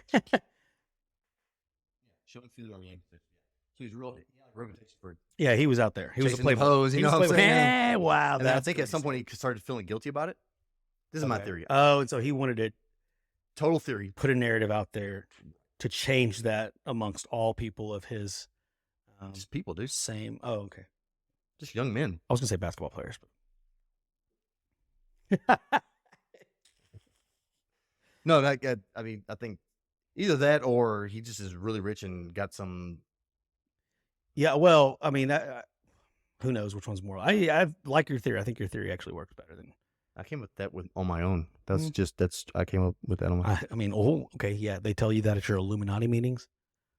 showing food on Yankees. So he's real reputation for. Yeah, he was out there. He was a chasing playboy. hoes, you know what I'm saying? Hey, wow. And then I think at some point he started feeling guilty about it. This is my theory. Oh, and so he wanted to Total theory. put a narrative out there to change that amongst all people of his Just people, dude. same. Oh, okay. Just young men. I was gonna say basketball players, but No, I mean, I think either that or he just is really rich and got some. yeah. Well, I mean, who knows which one's more? I like your theory. I think your theory actually works better than. I came up with that on my own. I came up with that on my own. I mean, okay, yeah. They tell you that at your Illuminati meetings,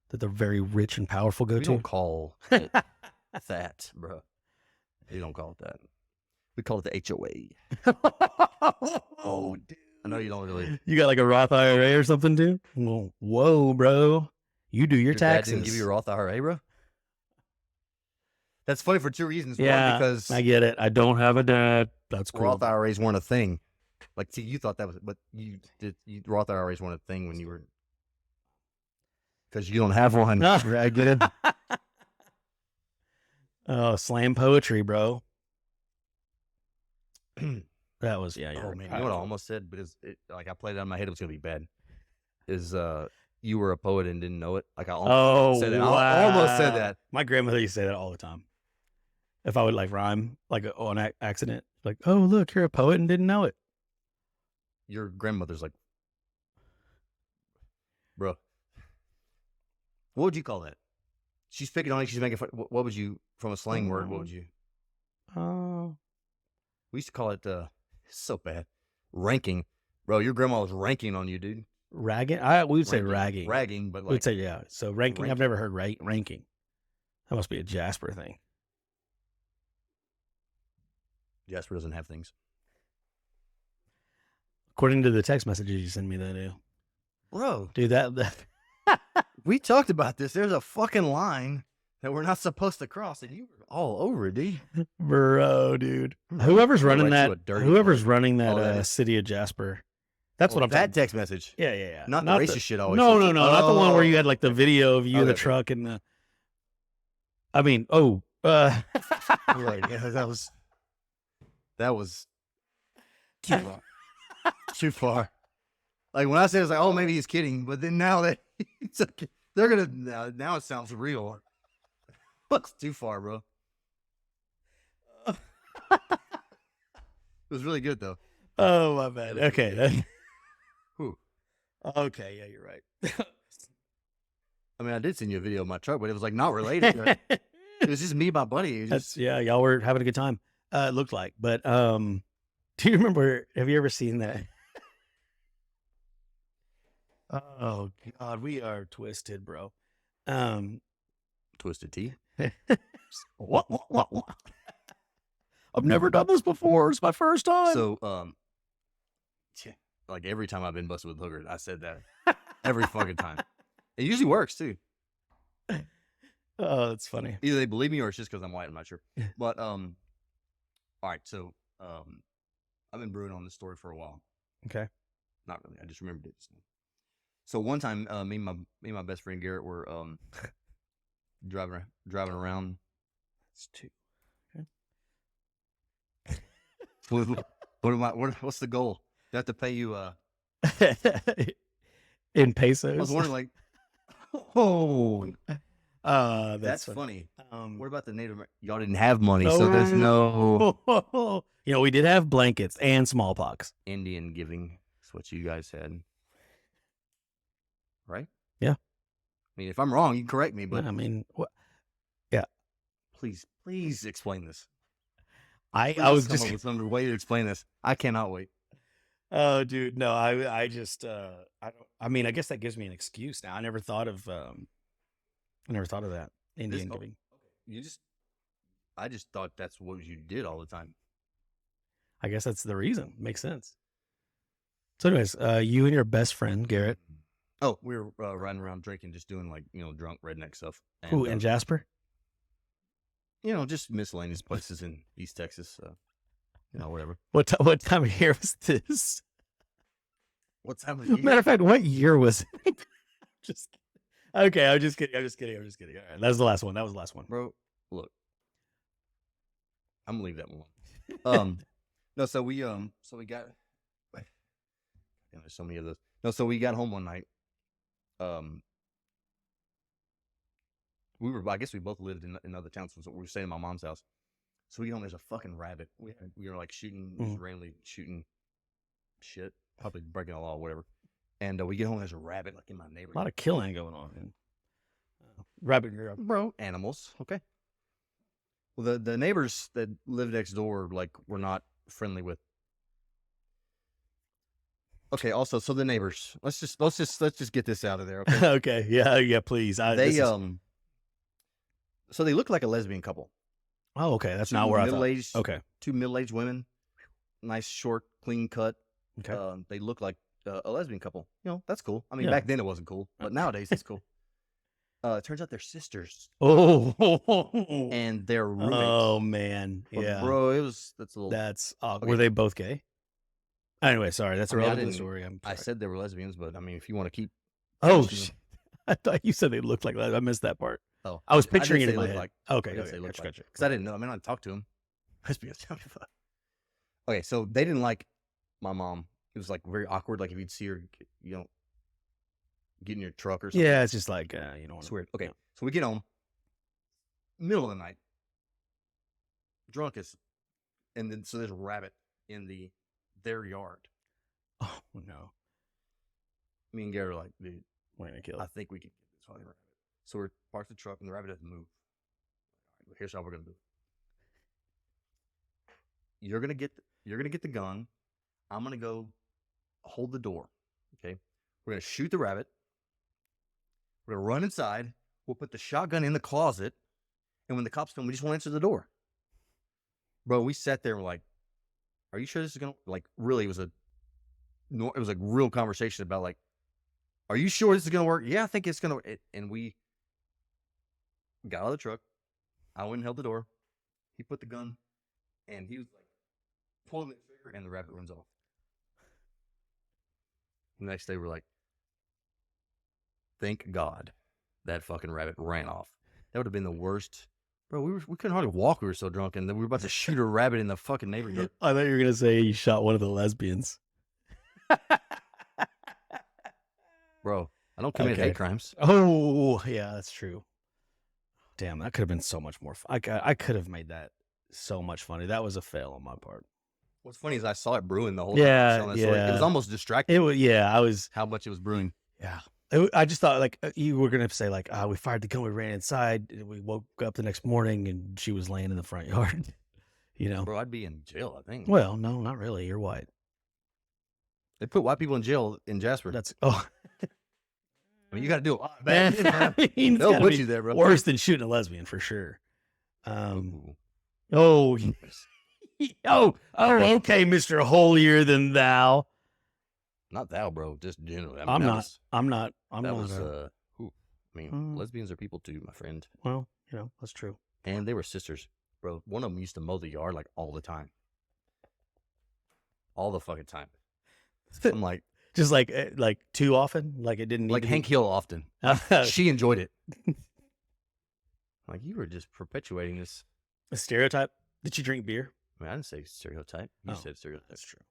that they're very rich and powerful. We don't call it that, bro. We don't call it that. We call it the HOA. Oh, dude. I know you don't really. You got like a Roth IRA or something, dude? Well, whoa, bro. You do your Dad taxes. didn't give you a Roth IRA, bro? That's funny for two reasons. Yeah, One, because I get it. I don't have a dad. That's cool. Roth IRAs weren't a thing. Like, see, you thought that was, but Roth IRAs weren't a thing when you were, because you don't have one. I get it. Oh, slam poetry, bro. That was, yeah. Oh, man. You know what I almost said? But like, I played it on my head. It was going to be bad. Is you were a poet and didn't know it? Like, I almost said that. Wow. I almost said that. My grandmother used to say that all the time. If I would like rhyme, like on accident, like, oh, look, you're a poet and didn't know it. Your grandmother's like, bro, what would you call that? She's picking on you. She's making fun. What would you, from a slang word, what would you? Oh. We used to call it, it's so bad, ranking. Bro, your grandma was ranking on you, dude. Ragging? We would say ragging. Ragging, but like. We'd say, yeah. So ranking. I've never heard ranking. That must be a Jasper thing. Jasper doesn't have things. According to the text messages you send me, that do. Bro. Dude, that we talked about this. There's a fucking line that we're not supposed to cross, and you were all over it, dude. Bro, dude. Whoever's running that city of Jasper. That's what I'm that text message. Yeah. Not the racist shit always. No. Not the one where you had like the video of you in the Okay. truck and the. I mean, Right, yeah, that was too far. Too far. Like when I said, it's like, oh, maybe he's kidding, but then now that it's like, they're gonna now it sounds real. It's too far, bro. It was really good though. Oh my bad. Okay. Who? Okay, yeah, you're right. I mean, I did send you a video of my truck, but it was like not related. It was just me and my buddy. It was just, Yeah, y'all were having a good time. It looked like, but do you remember? Have you ever seen that? Oh God, we are twisted, bro. Twisted Tea. What? I've never done this before. It's my first time. So, like every time I've been busted with hookers, I said that every fucking time. It usually works too. Oh, that's funny. Either they believe me or it's just because I'm white. I'm not sure. But all right. So I've been brewing on this story for a while. Okay. Not really. I just remembered it. So one time, me and my best friend Garrett were driving around. It's two. What's the goal? Do I have to pay you In I was pesos. wondering, like, oh, That's that's funny. funny. What about the Y'all didn't have money, so there's no You know, we did have blankets and smallpox. Indian giving. That's what you guys had, right? Yeah. I mean, if I'm wrong, you can correct me, but I mean, please explain this. I Please was come just up with some way to explain this. I cannot wait. oh, dude, no, I just I mean, I guess that gives me an excuse now. I never thought of that Indian giving. I just thought that's what you did all the time. I guess that's the reason. Makes sense. So, anyways, you and your best friend Garrett, Oh, we were riding around drinking, just doing like drunk redneck stuff. And, who and Jasper. just miscellaneous places in East Texas. Whatever. What time of year was this? What time of year? Matter of fact, what year was it? Just kidding. Okay, I'm just kidding. All right, that was the last one. Bro, look, I'm gonna leave that one. No, so we got. And there's so many of those. No, so we got home one night. I guess we both lived in other towns, so we were staying at my mom's house. So we get home, there's a fucking rabbit. We were like shooting, just randomly shooting shit, probably breaking the law or whatever. And we get home, there's a rabbit like in my neighborhood. A lot of killing going on. Man. Rabbit in Europe. Bro, animals, okay. Well, the neighbors that live next door, like, we're not friendly with. Okay. Also, so the neighbors. Let's just get this out of there. Okay. Okay. Yeah. Please. So they look like a lesbian couple. Oh, okay. That's not where I thought. Okay. Two middle-aged women, nice, short, clean cut. Okay. They look like a lesbian couple. That's cool. I mean, Yeah. back then it wasn't cool, but nowadays it's cool. It turns out they're sisters. Oh. And they're roommates. Oh man. But Yeah. bro, That's Okay. Were they both gay? Anyway, sorry. That's irrelevant to the story. I said they were lesbians, but I mean, if you want to keep. Oh, I thought you said they looked like that. I missed that part. Oh, I was picturing it in my look head. like. Okay. I didn't say Okay. look like. Gotcha. Because I didn't know. I mean, I talked to them. Lesbians. Okay, so they didn't like my mom. It was like very awkward. Like if you'd see her, get in your truck or something. Yeah, it's just like It's weird. Okay, so we get home, middle of the night, drunk as, and then so there's a rabbit in their yard. Oh no! Me and Gary are like, dude, we're gonna kill it. I think we can get this fucking rabbit. So we're parked the truck and the rabbit doesn't move. All right, here's how we're gonna do. You're gonna get the gun. I'm gonna go hold the door. Okay, we're gonna shoot the rabbit. We're gonna run inside. We'll put the shotgun in the closet, and when the cops come, we just won't answer the door. Bro, we sat there and we're like, "Are you sure this is gonna like really?" It was a real conversation about like, "Are you sure this is gonna work?" Yeah, I think it's gonna. And we got out of the truck. I went and held the door. He put the gun, and he was like pulling the trigger, and the rabbit runs off. The next day, we're like, thank God that fucking rabbit ran off. That would have been the worst. Bro, we couldn't hardly walk. We were so drunk, and then we were about to shoot a rabbit in the fucking neighborhood. I thought you were gonna say you shot one of the lesbians. Bro, I don't commit hate crimes. Oh, yeah, that's true. Damn, that could have been so much more fun. I could have made that so much funny. That was a fail on my part. What's funny is I saw it brewing the whole time. Time. Yeah. It was almost distracting. I was. How much it was brewing. Yeah. I just thought like you were going to say like, we fired the gun, we ran inside, and we woke up the next morning and she was laying in the front yard. Bro, I'd be in jail, I think. Well, no, not really. You're white. They put white people in jail in Jasper. I mean, you got to do a lot. Man, they'll put you there, bro. Worse than shooting a lesbian for sure. Okay, Mr. Holier than thou. Not thou, bro. Just generally. I'm not. Lesbians are people too, my friend. Well, that's true. And they were sisters, bro. One of them used to mow the yard like all the time. All the fucking time. I'm like, just like too often, like it didn't need like Hank Hill often. She enjoyed it. Like you were just perpetuating this a stereotype. Did you drink beer? I mean, I didn't say stereotype. You said stereotype. That's true.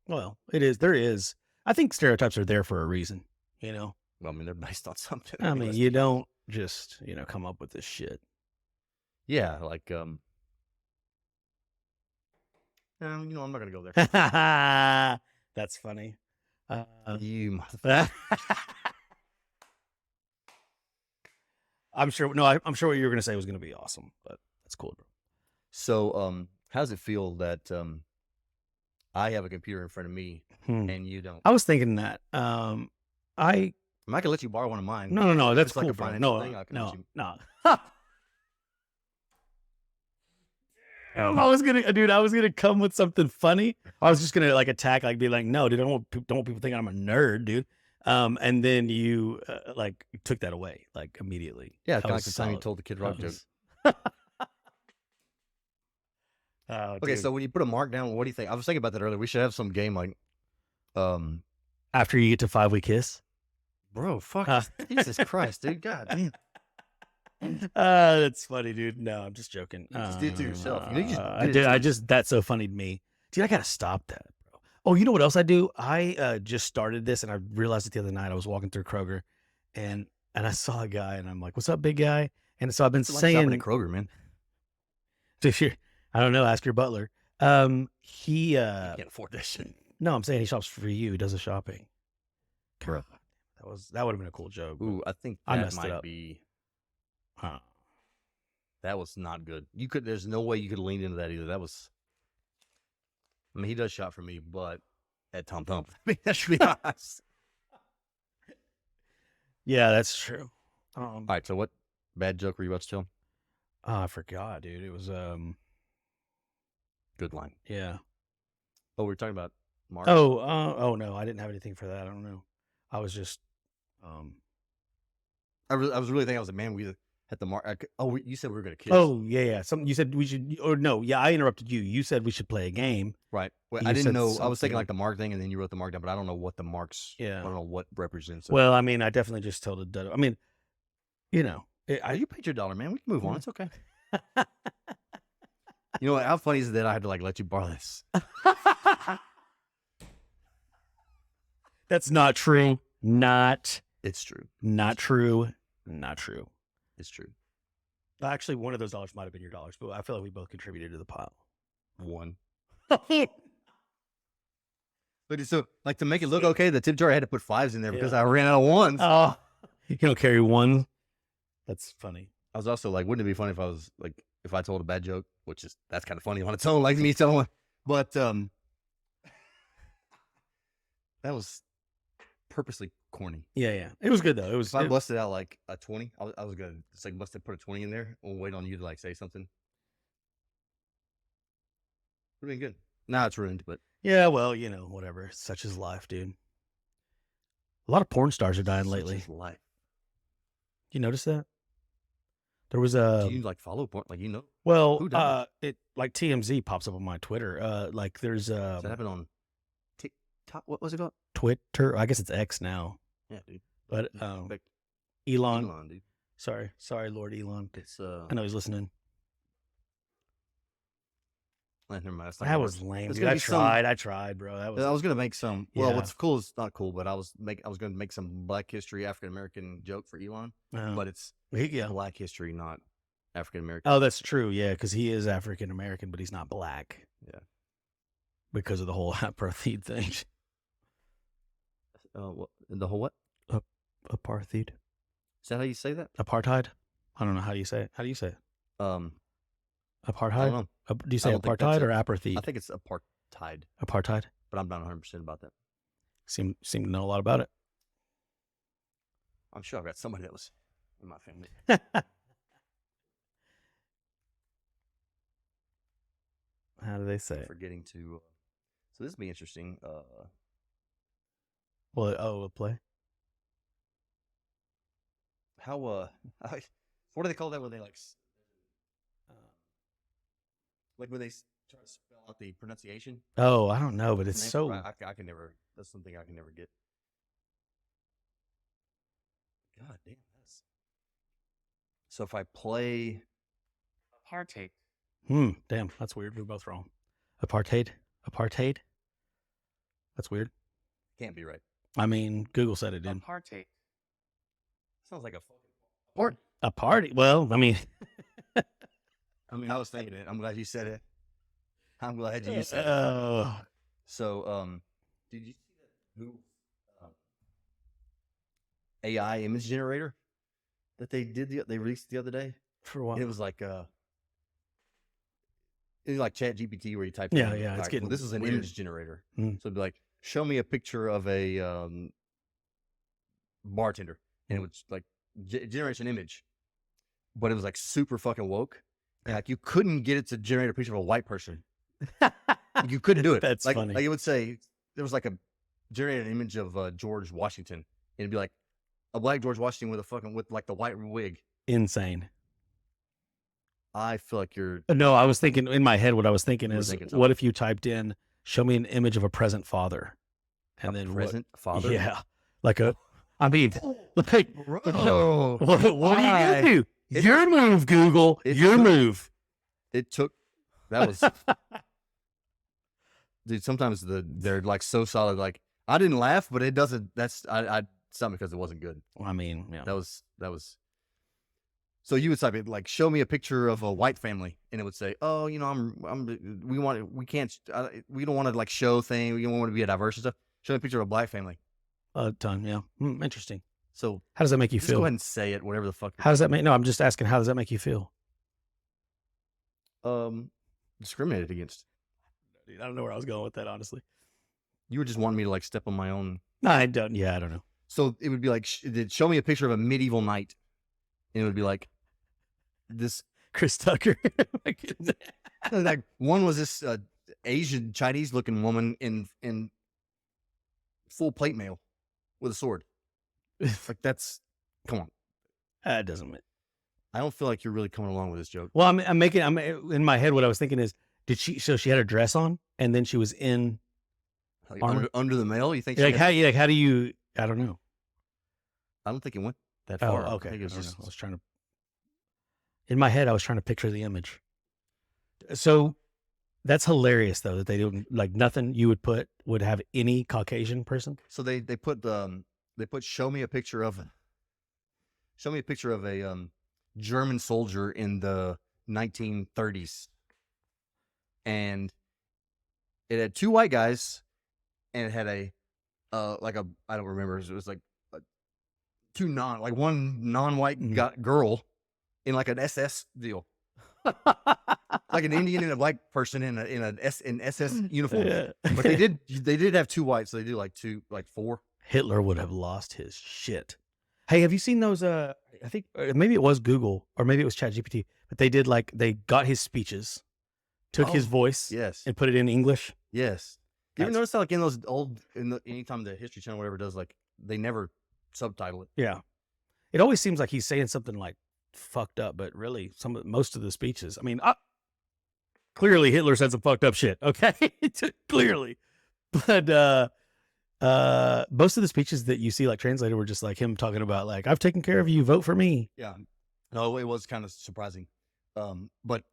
Well, it is. There is. I think stereotypes are there for a reason. You know, Well, I mean, they're based on something. I mean, let's you be honest. don't just come up with this shit. Yeah, like I'm not gonna go there. That's funny. You motherfucker. I'm sure. No, I'm sure what you were gonna say was gonna be awesome, but that's cool, bro. So, how does it feel that I have a computer in front of me and you don't? I was thinking that. I I can let you borrow one of mine. no. That's It's like cool, a bro. financial thing. I can let you. No. I was gonna come with something funny. I was just gonna like attack, like be like, no, dude, don't want people thinking I'm a nerd, dude. And then you like took that away like immediately. Yeah, That kind of was like the time you solid. told the Kid Rock That joke. was- Oh, Okay, dude. so when you put a mark down, what do you think? I was thinking about that earlier. We should have some game like, After you get to 5-week kiss, bro, fuck, Jesus Christ, dude, God damn. that's funny, dude. No, I'm just joking. You just did it to yourself. You just I did it did. to I yourself. just that's so funny to me, dude. I gotta stop that, bro. Oh, you know what else I do? I just started this, and I realized it the other night. I was walking through Kroger, and I saw a guy, and I'm like, "What's up, big guy?" And so I've been It's like shopping at saying, Kroger, man. I don't know. Ask your butler. He You can't afford that shit. no, I'm saying he shops for you. He does the shopping. Bro. That would have been a cool joke. Ooh, I think I that messed it might up. be. Huh. That was not good. You could. There's no way you could lean into that either. That was. I mean, he does shop for me, but at Tom Thumb. I mean, that should be honest. Yeah, that's true. All right. So, what bad joke were you about to tell? I forgot, dude. It was Good line. yeah. Oh, we were talking about Mark. Oh no, I didn't have anything for that. I don't know. I was just I was really thinking I was a man. We had the Mark. You said we were gonna kiss. oh yeah. Something you said we should, or no, yeah, I interrupted you. You said we should play a game. right. Well, You I didn't said know. I was thinking something. like the Mark thing, and then you wrote the Mark down, but I don't know what the marks. Yeah. I don't know what represents. Well, I mean, I definitely just told it. I mean, you know, you paid your $1, man. We can move on. Yeah. It's okay. You know what? How funny is it that I had to like let you borrow this? That's not true. Not It's true. true. Not true. It's true. Actually, one of those dollars might have been your dollars, but I feel like we both contributed to the pile. One. But so, like, to make it look okay, the tip jar I had to put 5s in there because I ran out of 1s. Oh, you don't carry one. That's funny. I was also like, wouldn't it be funny if I was like, if I told a bad joke, which is that's kind of funny on its own, like me telling one, but that was purposely corny. Yeah. It was good though. It was. If I busted out like a 20, I was gonna just like put a 20 in there. We'll wait on you to like say something. Would have been good. Now it's ruined, but Yeah, well, whatever. Such is life, dude. A lot of porn stars are dying such lately. is life. You notice that? There was Do you like follow porn? Like well, who does it like TMZ pops up on my Twitter. Like there's Does that happen on TikTok? What was it called? Twitter. I guess it's X now. Yeah, dude. But Like Elon. dude. Sorry, Lord Elon. It's I know he's listening. never mind. That was lame, There's dude. gonna I be some- tried, bro. That was. I was gonna make some. Well, Yeah. what's cool is not cool, but I was gonna make some Black History African American joke for Elon, but it's yeah. Black history, not African American. Oh, that's true. Yeah, because he is African American, but he's not black. Yeah. Because of the whole apartheid thing. The whole what? Apartheid. Is that how you say that? Apartheid. I don't know. How do you say it? How do you say it? Apartheid. I don't know. Do you say I don't think that's apartheid or it. apartheid? I think it's apartheid, Apartheid. but I'm not 100% about that. Seem to know a lot about it. I'm sure I've got somebody that was in my family. How do they say it? Forgetting to. So this would be interesting. Well, a play. How what do they call that when they like when they try to spell out the pronunciation? Oh, I don't know, but it's so. I can never. That's something I can never get. God damn, that's. So if I play apartheid. Damn, that's weird. We're both wrong. Apartheid. That's weird. Can't be right. I mean, Google said it did. Apartheid. Sounds like a A party. Well, I mean, I was thinking it. I'm glad you said it. I'm glad you said it. oh, So, did you see that Google AI image generator that they released the other day? for what? And it was like Chat GPT where you type Yeah, in, yeah, it's all right, getting well, this is an weird. image generator. Mm. So it'd be like, show me a picture of a bartender, and it would like it generates an image, but it was like super fucking woke. And like you couldn't get it to generate a picture of a white person. You couldn't do it. That's like, funny. Like it would say there was like a generated image of George Washington, and it'd be like a black George Washington with like the white wig. Insane. I feel like you're. No, I was thinking in my head. What I was thinking You were is, thinking what if you typed in, "Show me an image of a present father," and then present father. Yeah, like a. I mean, like, Bro, what are you why? gonna do? Your move, Google. Your move. It took. That was. Dude, sometimes they're like so solid. Like I didn't laugh, but it doesn't. That's it's not because it wasn't good. I mean, yeah. That was. So you would type it like, show me a picture of a white family, and it would say, oh, you know, we don't want to like show thing. We don't want to be a diverse and stuff. Show me a picture of a black family. A ton, yeah. Interesting. So how does that make you just feel? Go ahead and say it, whatever the fuck. How does that make? No, I'm just asking. How does that make you feel? Discriminated against. Dude, I don't know where I was going with that, honestly. You were just wanting me to like step on my own. No, I don't. Yeah, I don't know. So it would be like, show me a picture of a medieval knight, and it would be like this Chris Tucker. Like one was this Asian Chinese looking woman in full plate mail with a sword. Like that's, come on. That doesn't mean. I don't feel like you're really coming along with this joke. Well, I'm in my head. What I was thinking is, so she had a dress on, and then she was in like under the mail. You think? Like how do you? I don't know. I don't think it went that far. Oh, okay. I think it was just. I was trying to. In my head, I was trying to picture the image. So that's hilarious, though, that they don't like nothing you would have any Caucasian person. So they put show me a picture of a German soldier in the 1930s, and it had two white guys, and it had a I don't remember, it was like one non-white girl in like an SS deal. Like an Indian and a black person in SS uniform. Yeah. But they did have two whites, so they do like four. Hitler would have lost his shit. Hey, have you seen those? I think maybe it was Google or maybe it was ChatGPT, but they got his speeches, took his voice, yes, and put it in English. Yes. You ever notice how like in those anytime the History Channel or whatever does, like they never subtitle it. Yeah. It always seems like he's saying something like fucked up, but really most of the speeches. I mean, clearly Hitler said some fucked up shit. Okay, clearly, but most of the speeches that you see like translated were just like him talking about like, I've taken care of you, vote for me. Yeah, no, it was kind of surprising. But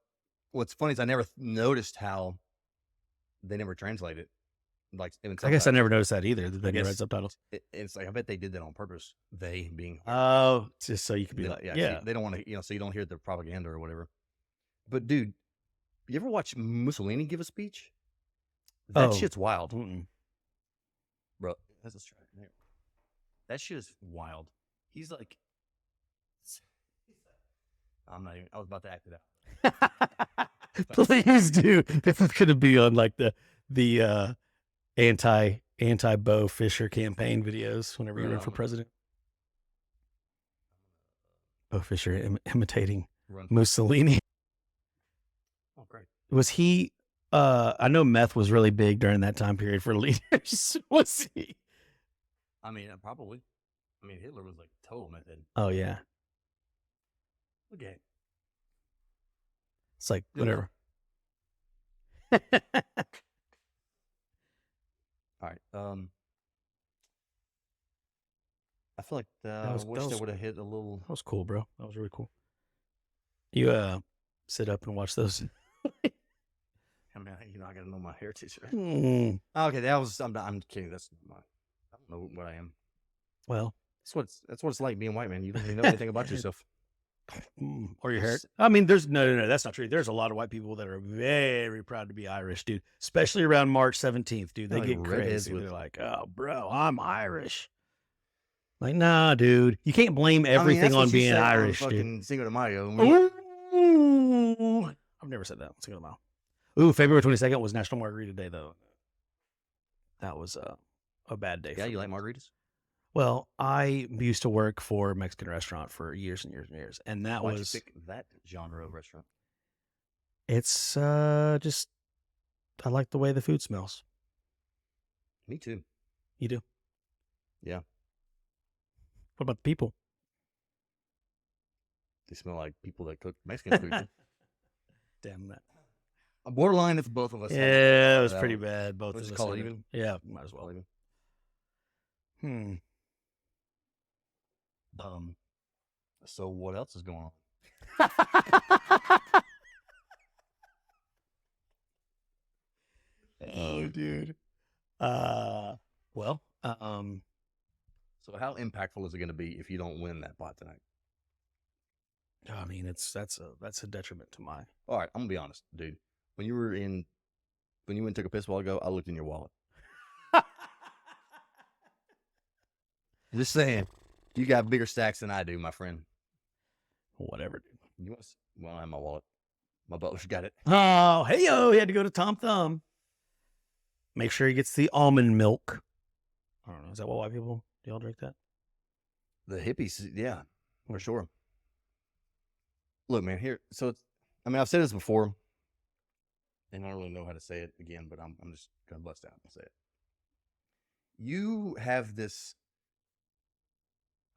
what's funny is I never noticed how they never translate it. Like, I guess I never noticed that either. That they never had subtitles. It's like I bet they did that on purpose. They being just so you could be like, yeah. They don't want to, so you don't hear the propaganda or whatever. But dude, you ever watch Mussolini give a speech? That shit's wild, bro. Let's try it. That shit is wild. He's like, I'm not even. I was about to act it out. Please do. This is going to be on like the anti Bo Fisher campaign videos whenever you run for president. Bo Fisher imitating Mussolini. Oh, great. Was he? I know meth was really big during that time period for leaders. Was he? I mean, probably. I mean, Hitler was like total meth head. Oh yeah. Okay. It's like whatever. All right. I feel like I wish they would have hit a little. That was cool, bro. That was really cool. You sit up and watch those. I mean, I gotta know my heritage. Right? Okay, that was. I'm kidding. That's my. don't know what I am. Well, That's what it's like being white, man. You don't really know anything about yourself. or your hair. I mean, there's no, that's not true. There's a lot of white people that are very proud to be Irish, dude. Especially around March 17th, dude. They Like get redheads crazy. with- They're like, "Oh, bro, I'm Irish." Like, nah, dude. You can't blame everything that's what on you being say on Irish, dude. fucking Cinco de Mayo. Ooh. I've never said that. Let's go to mile. Ooh, February 22nd was National Margarita Day, though. That was a bad day. Yeah, for you me. like margaritas? Well, I used to work for a Mexican restaurant for years and years and years, and that Why'd was you pick that genre of restaurant? it's just I like the way the food smells. Me too. You do? Yeah. What about the people? They smell like people that cook Mexican food. Damn that. Borderline if both of us. Yeah, it was that pretty one. bad. Both Let's of just us. call it had even? Yeah, might as well. Call it even. So what else is going on? Oh, dude. Well, So how impactful is it going to be if you don't win that pot tonight? I mean, that's a detriment to my. All right, I'm gonna be honest, dude. When you went and took a piss a while ago, I looked in your wallet. Just saying, you got bigger stacks than I do, my friend. Whatever, dude. You want? Well, I have my wallet. My butler's got it. Oh, hey yo, he had to go to Tom Thumb. Make sure he gets the almond milk. I don't know. Is that what white people do? Y'all drink that? The hippies, yeah, for sure. Look, man, here. So, I've said this before, and I don't really know how to say it again, but I'm just gonna bust out and say it. You have this.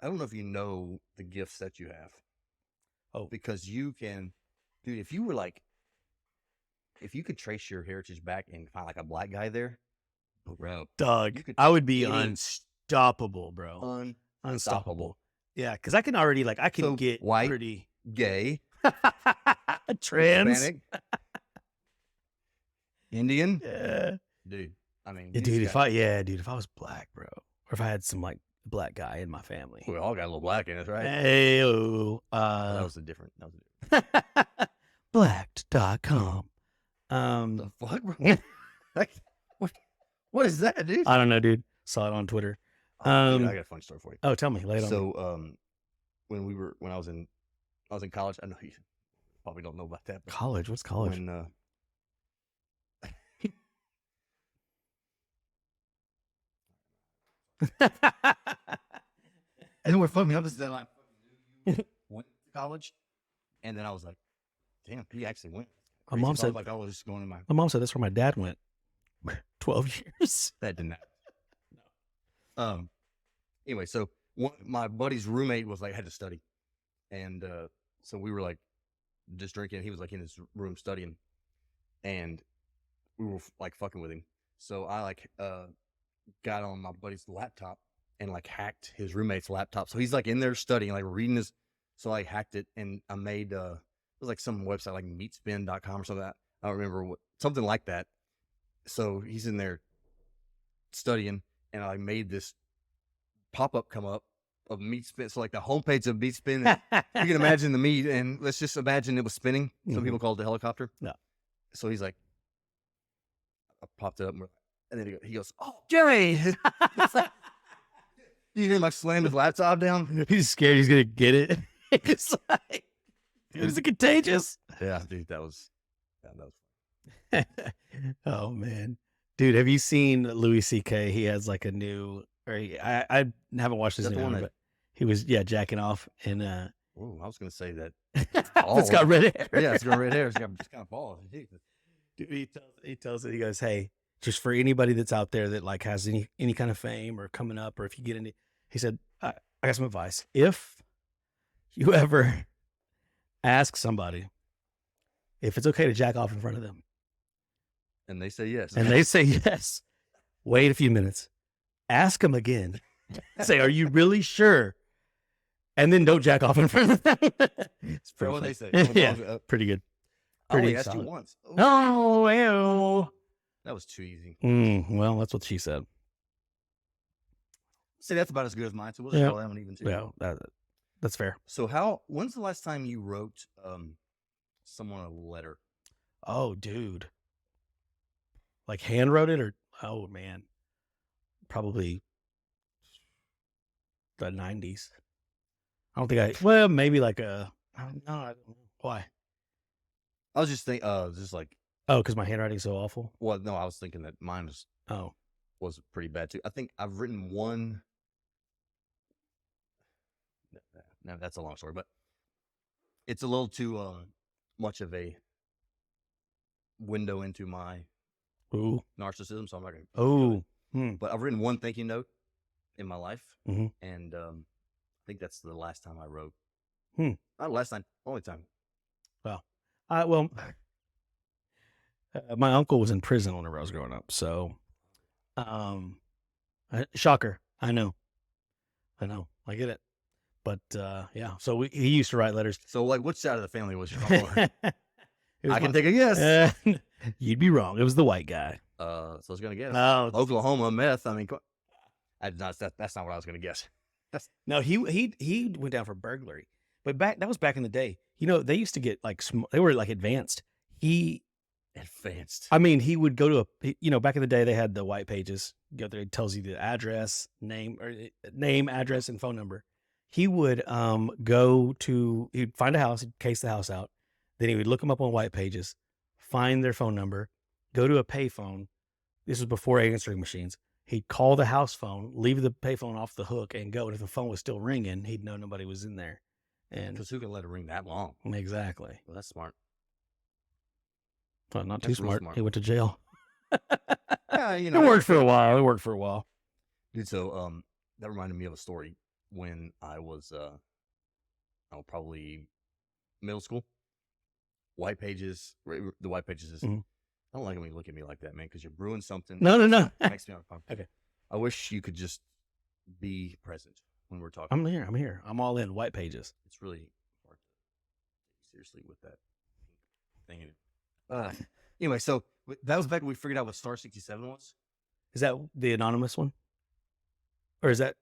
I don't know if you know the gifts that you have. Oh, because you can, dude. If you could trace your heritage back and find like a black guy there, bro, Doug, you could I would be any- unstoppable, bro. Unstoppable. Yeah, because I can already I can So, get white, pretty gay, trans. Hispanic, Indian, Yeah. dude. I mean, Yeah, these dude, guys- if I was black, bro, or if I had some like black guy in my family. we all got a little black in us, right? Hey, That was a different. blacked.com. The fuck, bro? Like, what is that, dude? I don't know, dude. Saw it on Twitter. Dude, I got a funny story for you. Oh, tell me, lay it on me. So, when I was in college, I know you probably don't know about that. But College? What's college? when and we're fucking up is that I went to college, and then I was like, damn, he actually went. My mom So I said, was like, I was just going to my my mom said that's where my dad went. 12 years. that didn't happen. Anyway, so my buddy's roommate was like had to study, and so we were like just drinking. He was like in his room studying, and we were like fucking with him. So I like got on my buddy's laptop and like hacked his roommate's laptop. So he's like in there studying, like reading his. So I hacked it and I made it was like some website like meatspin.com or something. I don't remember something like that. So he's in there studying, and I made this pop-up come up of meat spin. So like the homepage of meat spin, you can imagine the meat, and let's just imagine it was spinning. Some people call it the helicopter. No. So he's like, I popped it up, and then he goes, "Oh, Jerry!" You hear him like slam his laptop down. He's scared he's going to get it. It's like, dude, is it contagious? Yeah, dude, that was. Oh, man. Dude, have you seen Louis C.K.? He has like a new, I haven't watched his Is that the new one one, that- but he was, jacking off. And Oh, I was gonna say that. it's got red hair. Yeah, it's got red hair. It's got just kind of bald. Dude, he tells it. He goes, "Hey, just for anybody that's out there that like has any kind of fame or coming up, or if you get any," he said, I got some advice. If you ever ask somebody if it's okay to jack off in front of them, And they say yes. and they say yes, wait a few minutes, ask them again, say, "Are you really sure?" And then don't jack off in front of them. It's pretty what funny. they say. Yeah, pretty good. I only Pretty asked you solid. once. Oh, Oh, ew. that was too easy. Well, that's what she said. See, that's about as good as mine. So we'll just Yeah. call that one even too. Yeah, that's fair. So when's the last time you wrote someone a letter? Oh, dude. Like hand wrote it, or oh man, probably the 90s. I don't think well, maybe like I don't know why. I was just thinking, just like, Oh, because my handwriting's so awful. well, no, I was thinking that mine was pretty bad too. I think I've written one. No, that's a long story, but it's a little too much of a window into my Ooh. narcissism, so I'm not going to. Oh. But I've written one thank you note in my life, Mhm. and I think that's the last time I wrote. Not last time, only time. Wow. Well, my uncle was in prison whenever I was growing up, so shocker. I know, I get it. But yeah, so he used to write letters. So, like, which side of the family was your uncle? I can take take a guess. You'd be wrong. It was the white guy. So I was gonna guess Oklahoma. Oklahoma meth. I mean, that's not what I was gonna guess. No, he went down for burglary, but that was back in the day. They used to get like they were like advanced. Advanced. I mean, he would go to back in the day they had the white pages. Go there, it tells you the address, name, address, and phone number. He would he'd find a house, he'd case the house out, then he would look them up on white pages, find their phone number, go to a payphone. This was before answering machines. He'd call the house phone, leave the payphone off the hook, and go. And if the phone was still ringing, he'd know nobody was in there. And because who can let it ring that long? Exactly. Well, that's smart. Well, not too smart. He went to jail. Yeah, it worked for a while. Dude, so that reminded me of a story when I was probably middle school. White pages, the white pages is. Mhm. I don't like it when you look at me like that, man, because you're brewing something. No. Makes me uncomfortable. Okay. I wish you could just be present when we're talking. I'm here. I'm all in. White pages. It's really hard to take seriously with that thing. Anyway, so that was back when we figured out what Star 67 was. Is that the anonymous one? Or is that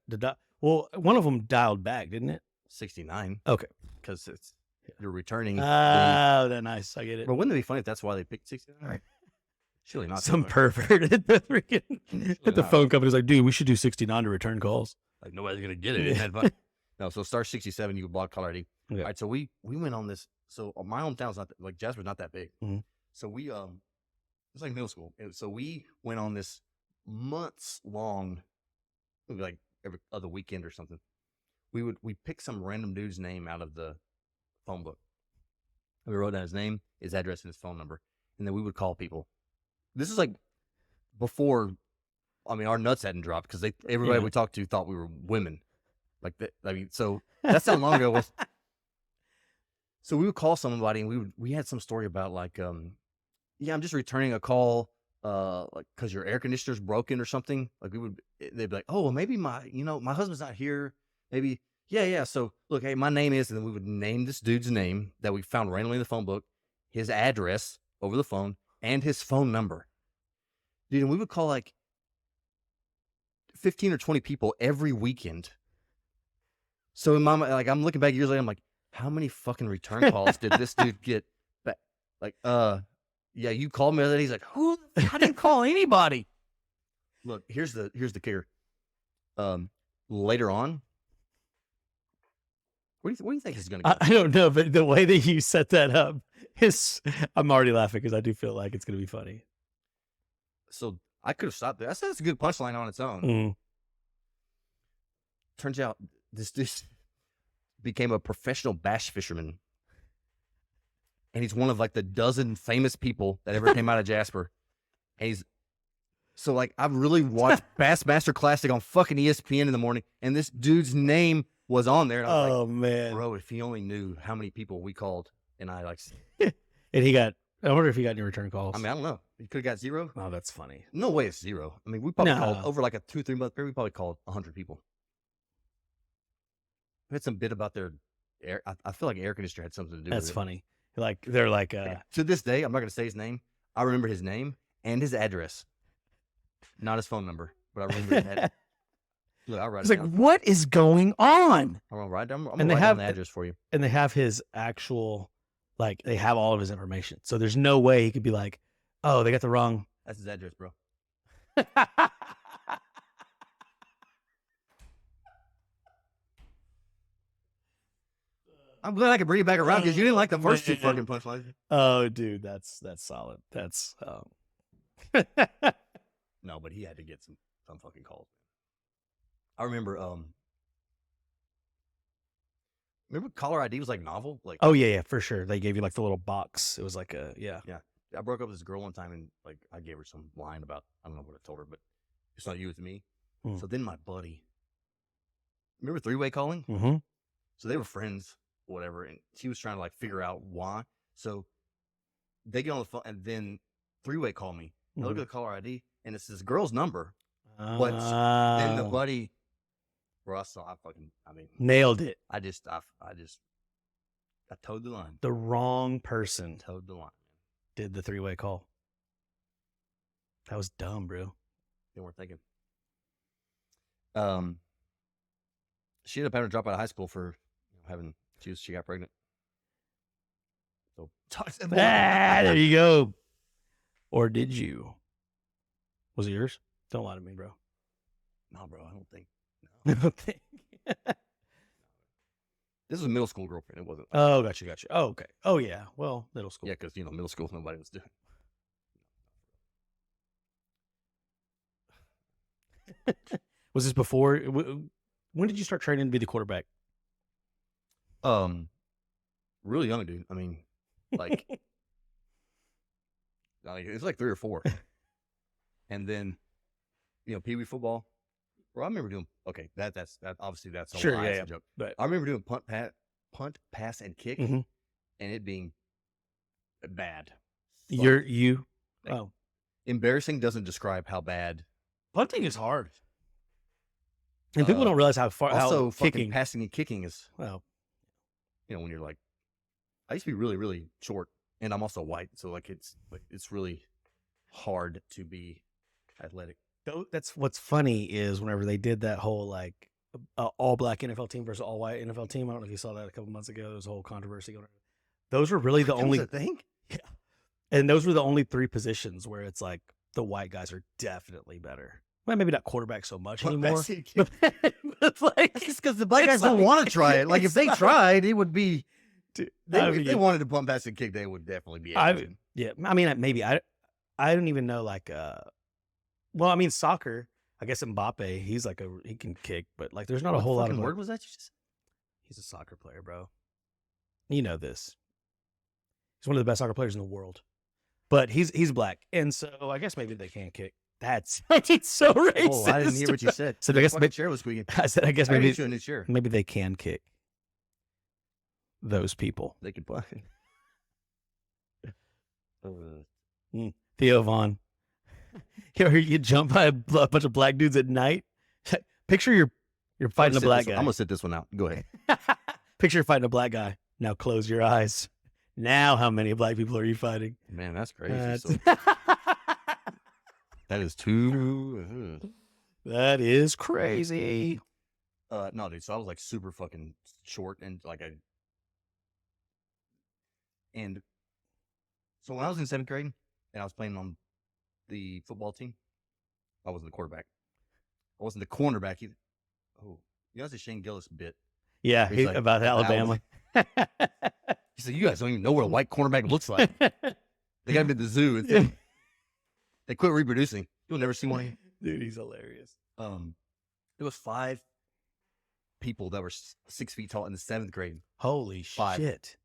well, one of them dialed back, didn't it? 69. Okay. Because you're returning. Oh, that's nice. I get it. But wouldn't it be funny if that's why they picked 69? Right. Surely not. Some pervert at the freaking at the phone company's like, dude, we should do 69 to return calls. Like nobody's gonna get it. No, so Star 67, you could block caller ID. Okay. All right, so we went on this. So my hometown's not like Jasper's not that big. Mm-hmm. So we it's like middle school. So we went on this months long, like every other weekend or something. We picked some random dude's name out of the phone book. We wrote down his name, his address, and his phone number, and then we would call people. This is like before, I mean, our nuts hadn't dropped because everybody we talked to thought we were women. Like that. I mean, so that's how long ago it was. So we would call somebody, and we had some story about like, yeah, I'm just returning a call, like because your air conditioner's broken or something. Like they'd be like, oh, well, maybe my husband's not here. Maybe, yeah. So look, hey, my name is, and then we would name this dude's name that we found randomly in the phone book, his address over the phone, and his phone number. Dude, and we would call like 15 or 20 people every weekend. So in my mind, like I'm looking back years later, I'm like, how many fucking return calls did this dude get back? Like, yeah, you called me the other day. He's like, I didn't call anybody. Look, here's the kicker. Later on, what do you think is going to go? I don't know, but the way that you set that up I'm already laughing because I do feel like it's going to be funny. So I could have stopped there. I said it's a good punchline on its own. Mm. Turns out this dude became a professional bass fisherman. And he's one of like the dozen famous people that ever came out of Jasper. And so like I've really watched Bassmaster Classic on fucking ESPN in the morning, and this dude's name was on there. And I was like, man, bro, if he only knew how many people we called, and I like, and I wonder if he got any return calls. I mean, I don't know. He could have got 0. Oh, that's funny. No way it's 0. I mean, we probably called over like a 2-3 month period. We probably called 100 people. We had some bit about their air. I feel like air conditioner had something to do with it. That's funny. Like they're like to this day, I'm not going to say his name. I remember his name and his address, not his phone number, but I remember his address. Look, I'll write It's it like, down. what is going on? I'm gonna write down. I'm And gonna they write have- down the address for you. And they have his actual, like, they have all of his information. So there's no way he could be like, oh, they got the wrong. That's his address, bro. I'm glad I could bring it back around because you didn't like the first two Man. fucking punchlines. Oh, dude, that's solid. That's No, but he had to get some fucking calls. I remember caller ID was like novel. Like oh yeah, for sure. They gave you like the little box. It was like a I broke up with this girl one time and like I gave her some line about I don't know what I told her, but it's not you, it's me. Hmm. So then my buddy, remember three-way calling? Mm-hmm. So they were friends, whatever, and she was trying to like figure out why. So they get on the phone and then three-way call me. I look at the caller ID and it's this girl's number. But then the buddy, bro, I mean, nailed it. I towed the line. The wrong person Towed the line. did the 3-way call. That was dumb, bro. They weren't thinking. She ended up having to drop out of high school for she got pregnant. So There you go. Or did you? Was it yours? Don't lie to me, bro. No, bro, I don't think. I don't think. This was a middle school girlfriend. It wasn't. Oh, gotcha. Oh, okay. Oh, yeah. Well, middle school. Yeah, because middle school nobody was doing. Was this before? When did you start training to be the quarterback? Really young, dude. I mean, like, it's like 3 or 4, and then, Pee Wee football. Bro, I remember doing. Okay, that's obviously that's a Sure, lie, yeah, it's a yeah. joke. But I remember doing punt, pass, and kick, Mhm. and it being bad. you. Like- Oh, Embarrassing doesn't describe how bad. punting is hard, and people don't realize how far. Also, how fucking kicking. passing and kicking is. Well, When you're like, I used to be really, really short, and I'm also white, so it's really hard to be athletic. that's what's funny is whenever they did that whole like all black NFL team versus all white NFL team. I don't know if you saw that a couple months ago. There was a whole controversy going on. Those were really the That only was a thing. and those were the only 3 positions where it's like the white guys are definitely better. Well, maybe not quarterback so much anymore. But it's like It's because the black it's guys don't like- want to try it. Like if it's they like- tried, it would be. Dude, If they wanted to bump pass and kick, they would definitely be. Able to. yeah. I mean, maybe I don't even know like well, I mean soccer. I guess Mbappe, he can kick, but like there's not a What whole lot of fucking word was that? You just He's a soccer player, bro. You know this. He's one of the best soccer players in the world. But he's black. And so I guess maybe they can kick. That's it's so racist. Oh, I didn't hear what you said. So I guess the chair was squeaking. I said I guess I gotta maybe get you a new chair. maybe they can kick those people. They could play. Theo Vaughn. You jump by a bunch of black dudes at night. Picture you're fighting a black guy. I'm gonna sit this one out. Go ahead. Picture you're fighting a black guy. Now close your eyes. Now how many black people are you fighting? Man, that's crazy. That's- That is too. That is crazy. No, dude. So I was like super fucking short and and so when I was in 7th grade and I was playing on the football team, I wasn't the quarterback. I wasn't the cornerback either. Oh, that's a Shane Gillis bit. Yeah, He's like, about Alabama. He said, "You guys don't even know what a white cornerback looks like." They got him at the zoo. And they quit reproducing. You'll never see one. Dude, he's hilarious. There was 5 people that were 6 feet tall in the 7th grade. Holy 5. shit.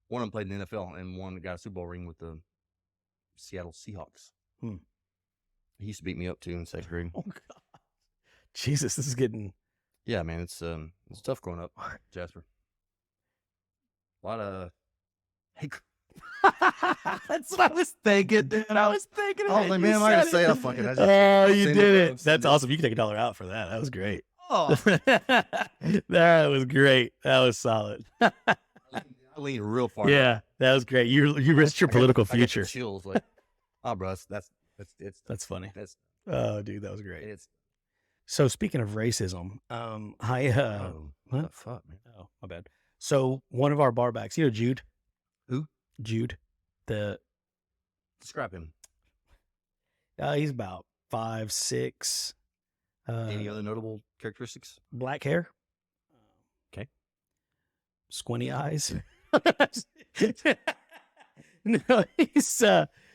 One of them played in the NFL, and one got a Super Bowl ring with the Seattle Seahawks. Hmm. He used to beat me up too in 2nd grade. Oh god. Jesus, this is getting Yeah, man, it's tough growing up, Jasper. A lot of hey. That's what I was thinking, dude. I was thinking. Oh, like, man, am I gonna say it? Fuck it. I just Oh, you send did it. it. That's awesome. You can take $1 out for that. That was great. Oh, That was great. That was solid. I lean real far. Yeah, that was great. You risked your political I got the future. chills, like, oh, bro, that's That's funny. that's Oh, dude, that was great. it's So speaking of racism, I Oh, what what? the fuck, man? Oh, my bad. So one of our barbacks, you know Jude, Who? Jude, the Describe him. he's about 5'6", Any other notable characteristics? black hair, Okay. squinty eyes. No, he's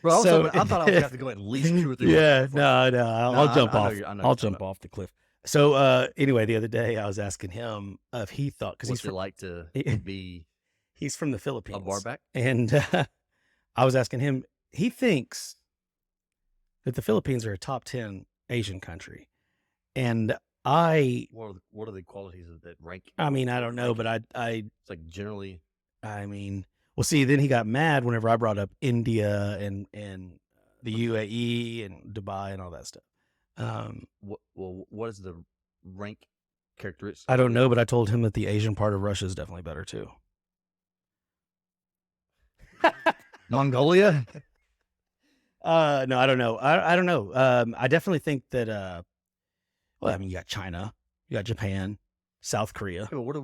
Bro, I so thought I was gonna have to go at least 2 or 3 more. yeah, no, I'll Nah, jump I know off. you're- I know I'll you're talking jump about. off the cliff. So anyway, the other day I was asking him if he thought because What's it like to be he's from the a Philippines, barback? and I was asking him. He thinks that the Philippines are a top 10 Asian country, and What are the qualities of that rank? I mean, I don't know, but It's like generally. I mean, well, see, then he got mad whenever I brought up India and the UAE and Dubai and all that stuff. What is the rank characteristic? I don't know, but I told him that the Asian part of Russia is definitely better too. Mongolia. No, I don't know. I don't know. I definitely think that. Well, I mean, you got China, you got Japan, South Korea. What are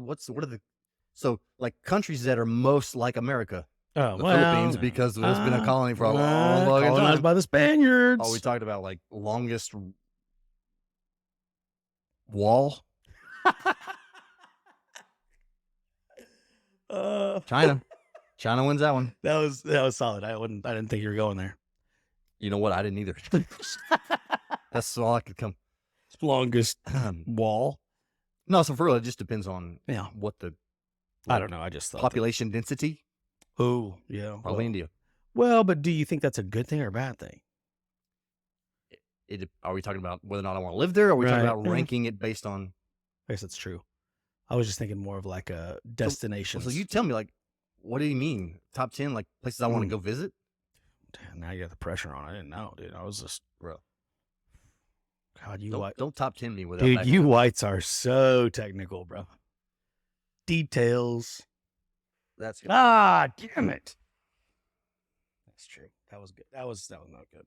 the like countries that are most like America? Oh, The well, Philippines, because it's been a colony for a long colonized time. by the Spaniards. Oh, we talked about like longest wall. China. China wins that one. That was solid. I didn't think you were going there. You know what? I didn't either. That's all I could come. Longest wall. No, so for real, it just depends on Yeah. what the I don't know. I just thought population density. Oh, yeah. Probably Well, India. well, but do you think that's a good thing or a bad thing? Are we talking about whether or not I want to live there? Or are we talking Right, about yeah. ranking it based on? I guess that's true. I was just thinking more of like a destination. So you tell me, like, what do you mean? Top 10, like places I want to go visit? Damn, now you got the pressure on. I didn't know, dude. I was just, Bro. God, you Don't top 10 me without dude, backing you up. whites are so technical, bro. Details. That's good. Ah, damn it. That's true. That was good. That was not good.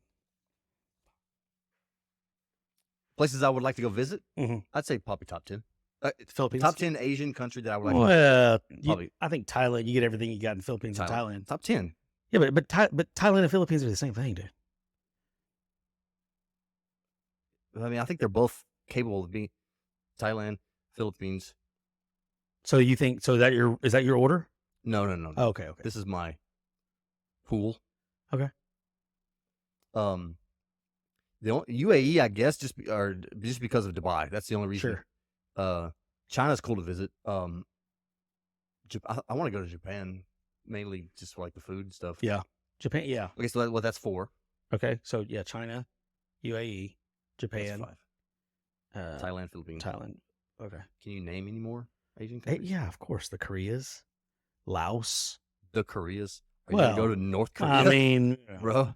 Places I would like to go visit? Mhm. I'd say probably top 10. Philippines. Top 10 Asian country that I would like to Well, Probably. I think Thailand. You get everything you got in the Philippines and Thailand. Top 10. Yeah, but Thailand and Philippines are the same thing, dude. I mean, I think they're both capable of being Thailand, Philippines. So you think is that your order? No. Oh, okay. This is my pool. Okay. The UAE, I guess, just because of Dubai. That's the only reason. Sure. China's cool to visit. I want to go to Japan mainly just for like the food and stuff. Yeah. Japan. Yeah. Okay, so that's 4. Okay. So yeah, China, UAE, That's Japan, 5. Thailand, Philippines. Thailand. Okay. Can you name any more Asian countries? Yeah, of course. The Koreas, Laos. The Koreas. Are you Well, gonna go to North Korea? I mean, bro.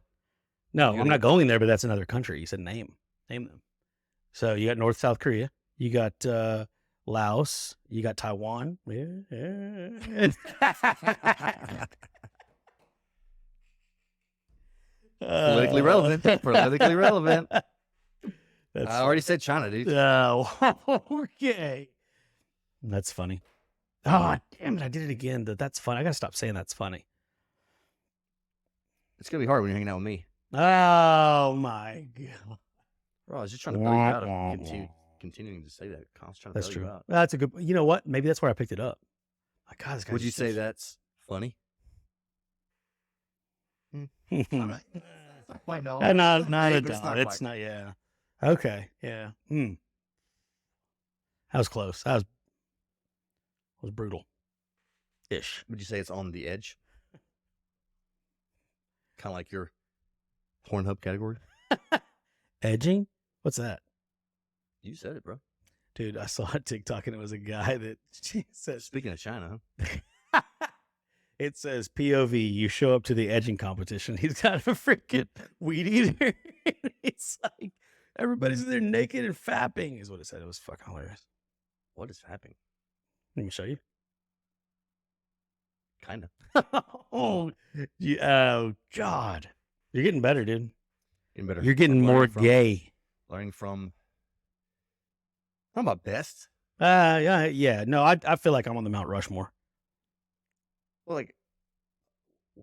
no, you're I'm gonna- not going there, but that's another country. You said name them. So you got North South Korea. You got Laos. You got Taiwan. Politically relevant. Politically relevant. That's I already said China, dude. Oh, okay. That's funny. Oh, damn it. I did it again. That's funny. I got to stop saying that's funny. It's gonna be hard when you're hanging out with me. Oh, my God. Bro, I was just trying to bail you out of continuing to say that. I was trying to That's bail you true. out. That's a good, you know what? Maybe that's where I picked it up. My God, this guy. Would you say that's funny? Not Quite no. at But it's all. not It's quite. not, yeah. Okay. Yeah. That was close. That was brutal. Ish. Would you say it's on the edge? Kind of like your Pornhub category? Edging? What's that? You said it, bro. Dude, I saw a TikTok and it was a guy that says, Speaking of China, it says POV, you show up to the edging competition. He's got a freaking weed eater. It's like everybody's there naked and fapping, is what it said. It was fucking hilarious. what is happening? Let me show you. Kind of. Oh, God. You're getting better, dude. Getting better. You're getting I'm more learning from- gay. Learning from Not about best. Yeah. No, I feel like I'm on the Mount Rushmore. Well, like,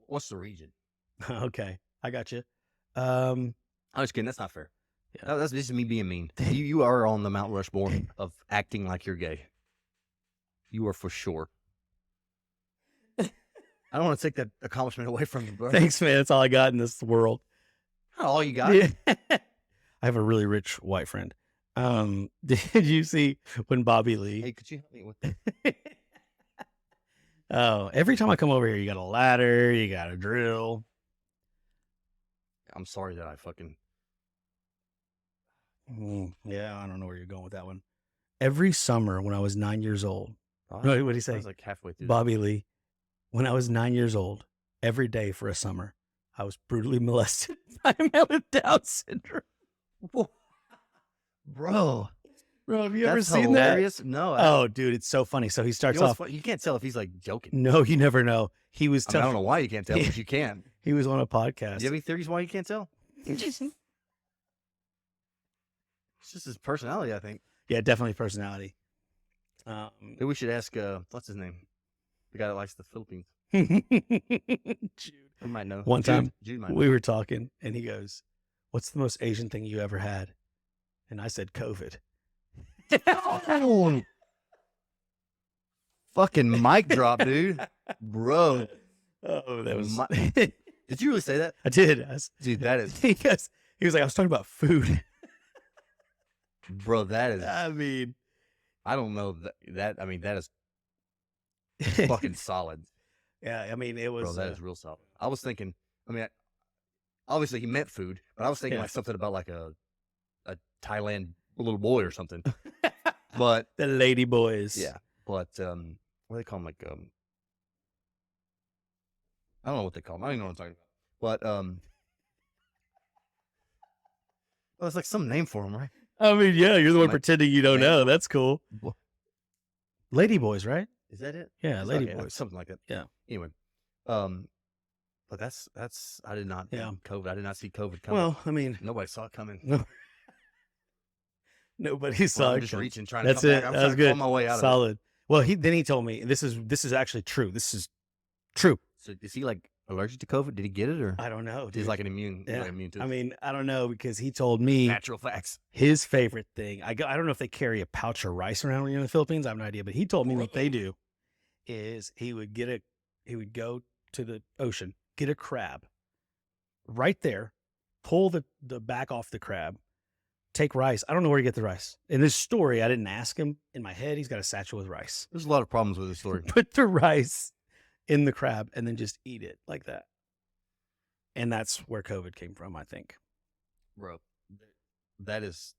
what's the region? Okay, I got you. I'm just kidding. That's not fair. Yeah. No, that's just me being mean. You are on the Mount Rushmore of acting like you're gay. You are for sure. I don't want to take that accomplishment away from you, bro. Thanks, man. That's all I got in this world. Not all you got. Yeah. I have a really rich white friend. Did you see when Bobby Lee? Hey, could you help me with that? Oh, every time I come over here, you got a ladder, you got a drill. I'm sorry that I fucking. Yeah, I don't know where you're going with that one. Every summer when I was 9 years old, Oh, what did he I say? was like halfway through. Bobby Lee, when I was 9 years old, every day for a summer, I was brutally molested by a man with Down syndrome. Bro, Bro, have you ever that's seen hilarious. No. that? Oh, dude, it's so funny. So he starts off. You can't tell if he's like joking. No, you never know. He was I, mean, I tough. don't know why you can't tell, but you can. He was on a podcast. Do you have any theories why you can't tell? It's just his personality, I think. Yeah, definitely personality. Maybe we should ask, what's his name? The guy that likes the Philippines. Jude. I might know. One time, Jude might know. we were talking, and he goes, "What's the most Asian thing you ever had?" And I said, "COVID." Fucking mic drop, dude. Bro. Oh, that was. Did you really say that? I did. Dude, that is. He was like, I was talking about food. Bro, that is. I mean, I don't know that. I mean, that is fucking solid. Yeah, I mean, it was. Bro, that is real solid. I was thinking, I mean, obviously he meant food, but I was thinking Yeah. like something about like a Thailand little boy or something. But the lady boys. yeah, but what do they call them? Like I don't know what they call them. I don't even know what I'm talking about. But well, it's like some name for them, right? I mean, yeah, you're the one Like, pretending you don't man. know. That's cool. What? Lady boys, right? Is that it? Yeah, lady Okay, boys. something like that. Yeah. Anyway, but that's I did not. Yeah. COVID. I did not see COVID coming. Well, I mean, Nobody saw it coming. no, nobody Well, saw I'm it. just coming. reaching, trying That's to come it. back. I'm That trying was to claw good. my way out of it. Solid. Well, then he told me this is actually true. This is true. So is he like allergic to COVID? Did he get it or I don't know. he's Dude. like an immune? Yeah. Like immune to it? I mean, I don't know because he told me natural facts. his favorite thing. I don't know if they carry a pouch of rice around when you're in the Philippines. I have no idea, but he told me what they do is he would go to the ocean, get a crab right there, pull the back off the crab, take rice. I don't know where to get the rice. In this story, I didn't ask him. In my head, he's got a satchel with rice. There's a lot of problems with this story. Put the rice in the crab and then just eat it like that. And that's where COVID came from, I think. Bro, that is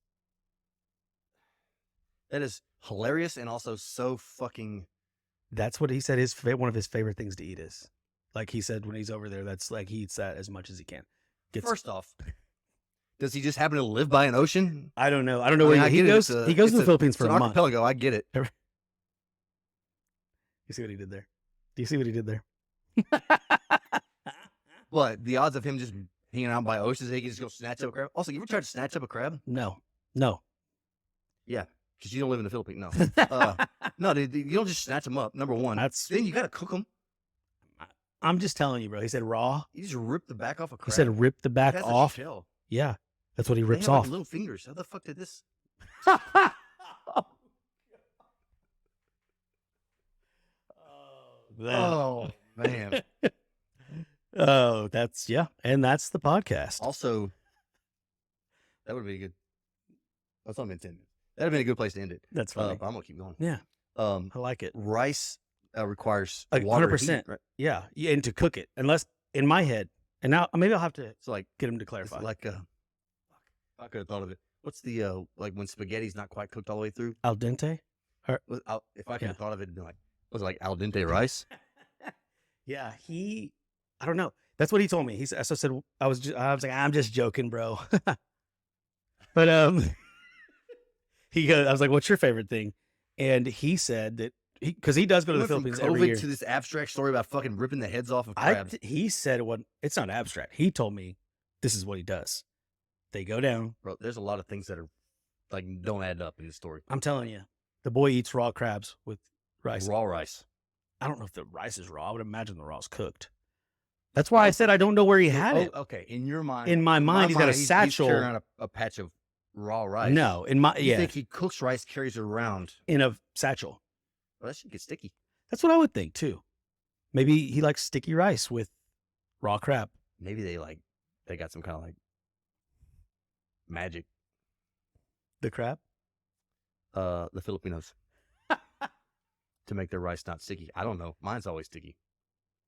hilarious and also so fucking. That's what he said one of his favorite things to eat is. Like he said when he's over there, that's like he eats that as much as he can. First off, does he just happen to live by an ocean? I don't know. I don't know I mean, where I he get it. goes. He goes to the Philippines for It's a an month. archipelago. I get it. You see what he did there? Do you see what he did there? But the odds of him just hanging out by oceans, he can just go snatch up a crab. Also, you ever tried to snatch up a crab? No. Yeah, because you don't live in the Philippines. No, no, dude, you don't just snatch them up. Number one, then you gotta cook them. I'm just telling you, bro. He said raw. You just rip the back off a crab. He said rip the back That's off. A shell. Yeah, that's what he They rips have, like, off. little fingers. How the fuck did this? Oh man. Oh, that's and that's the podcast. Also, that would be good. That's not intended. That'd have been a good place to end it. That's funny. I'm gonna keep going. Yeah, I like it. Rice requires Like water 100%. heat, right? Yeah, and to cook it, unless in my head, and now maybe I'll have to So like, get him to it's clarify. like I could have thought of it. What's the like when spaghetti's not quite cooked all the way through? Al dente. If I could Yeah. have thought of it, it'd be like, was it like al dente rice? Yeah, I don't know. That's what he told me. He said, so I said, I was like, I'm just joking, bro. But I was like, what's your favorite thing? And he said that because he does go to the We went from Philippines every year. COVID to this abstract story about fucking ripping the heads off of crabs. He said it's not abstract. He told me this is what he does. They go down. Bro, there's a lot of things that are like don't add up in the story. I'm telling you, the boy eats raw crabs with rice. Raw rice. I don't know if the rice is raw. I would imagine the raw is cooked. That's why I said I don't know where he had it. Okay. In your mind. In my mind, he's got a satchel. He's carrying around a patch of raw rice. No, in my You think he cooks rice, carries it around? in a satchel. Well, that should get sticky. That's what I would think too. Maybe he likes sticky rice with raw crab. Maybe they got some kind of like magic. The crab? The Filipinos to make their rice not sticky. I don't know. Mine's always sticky.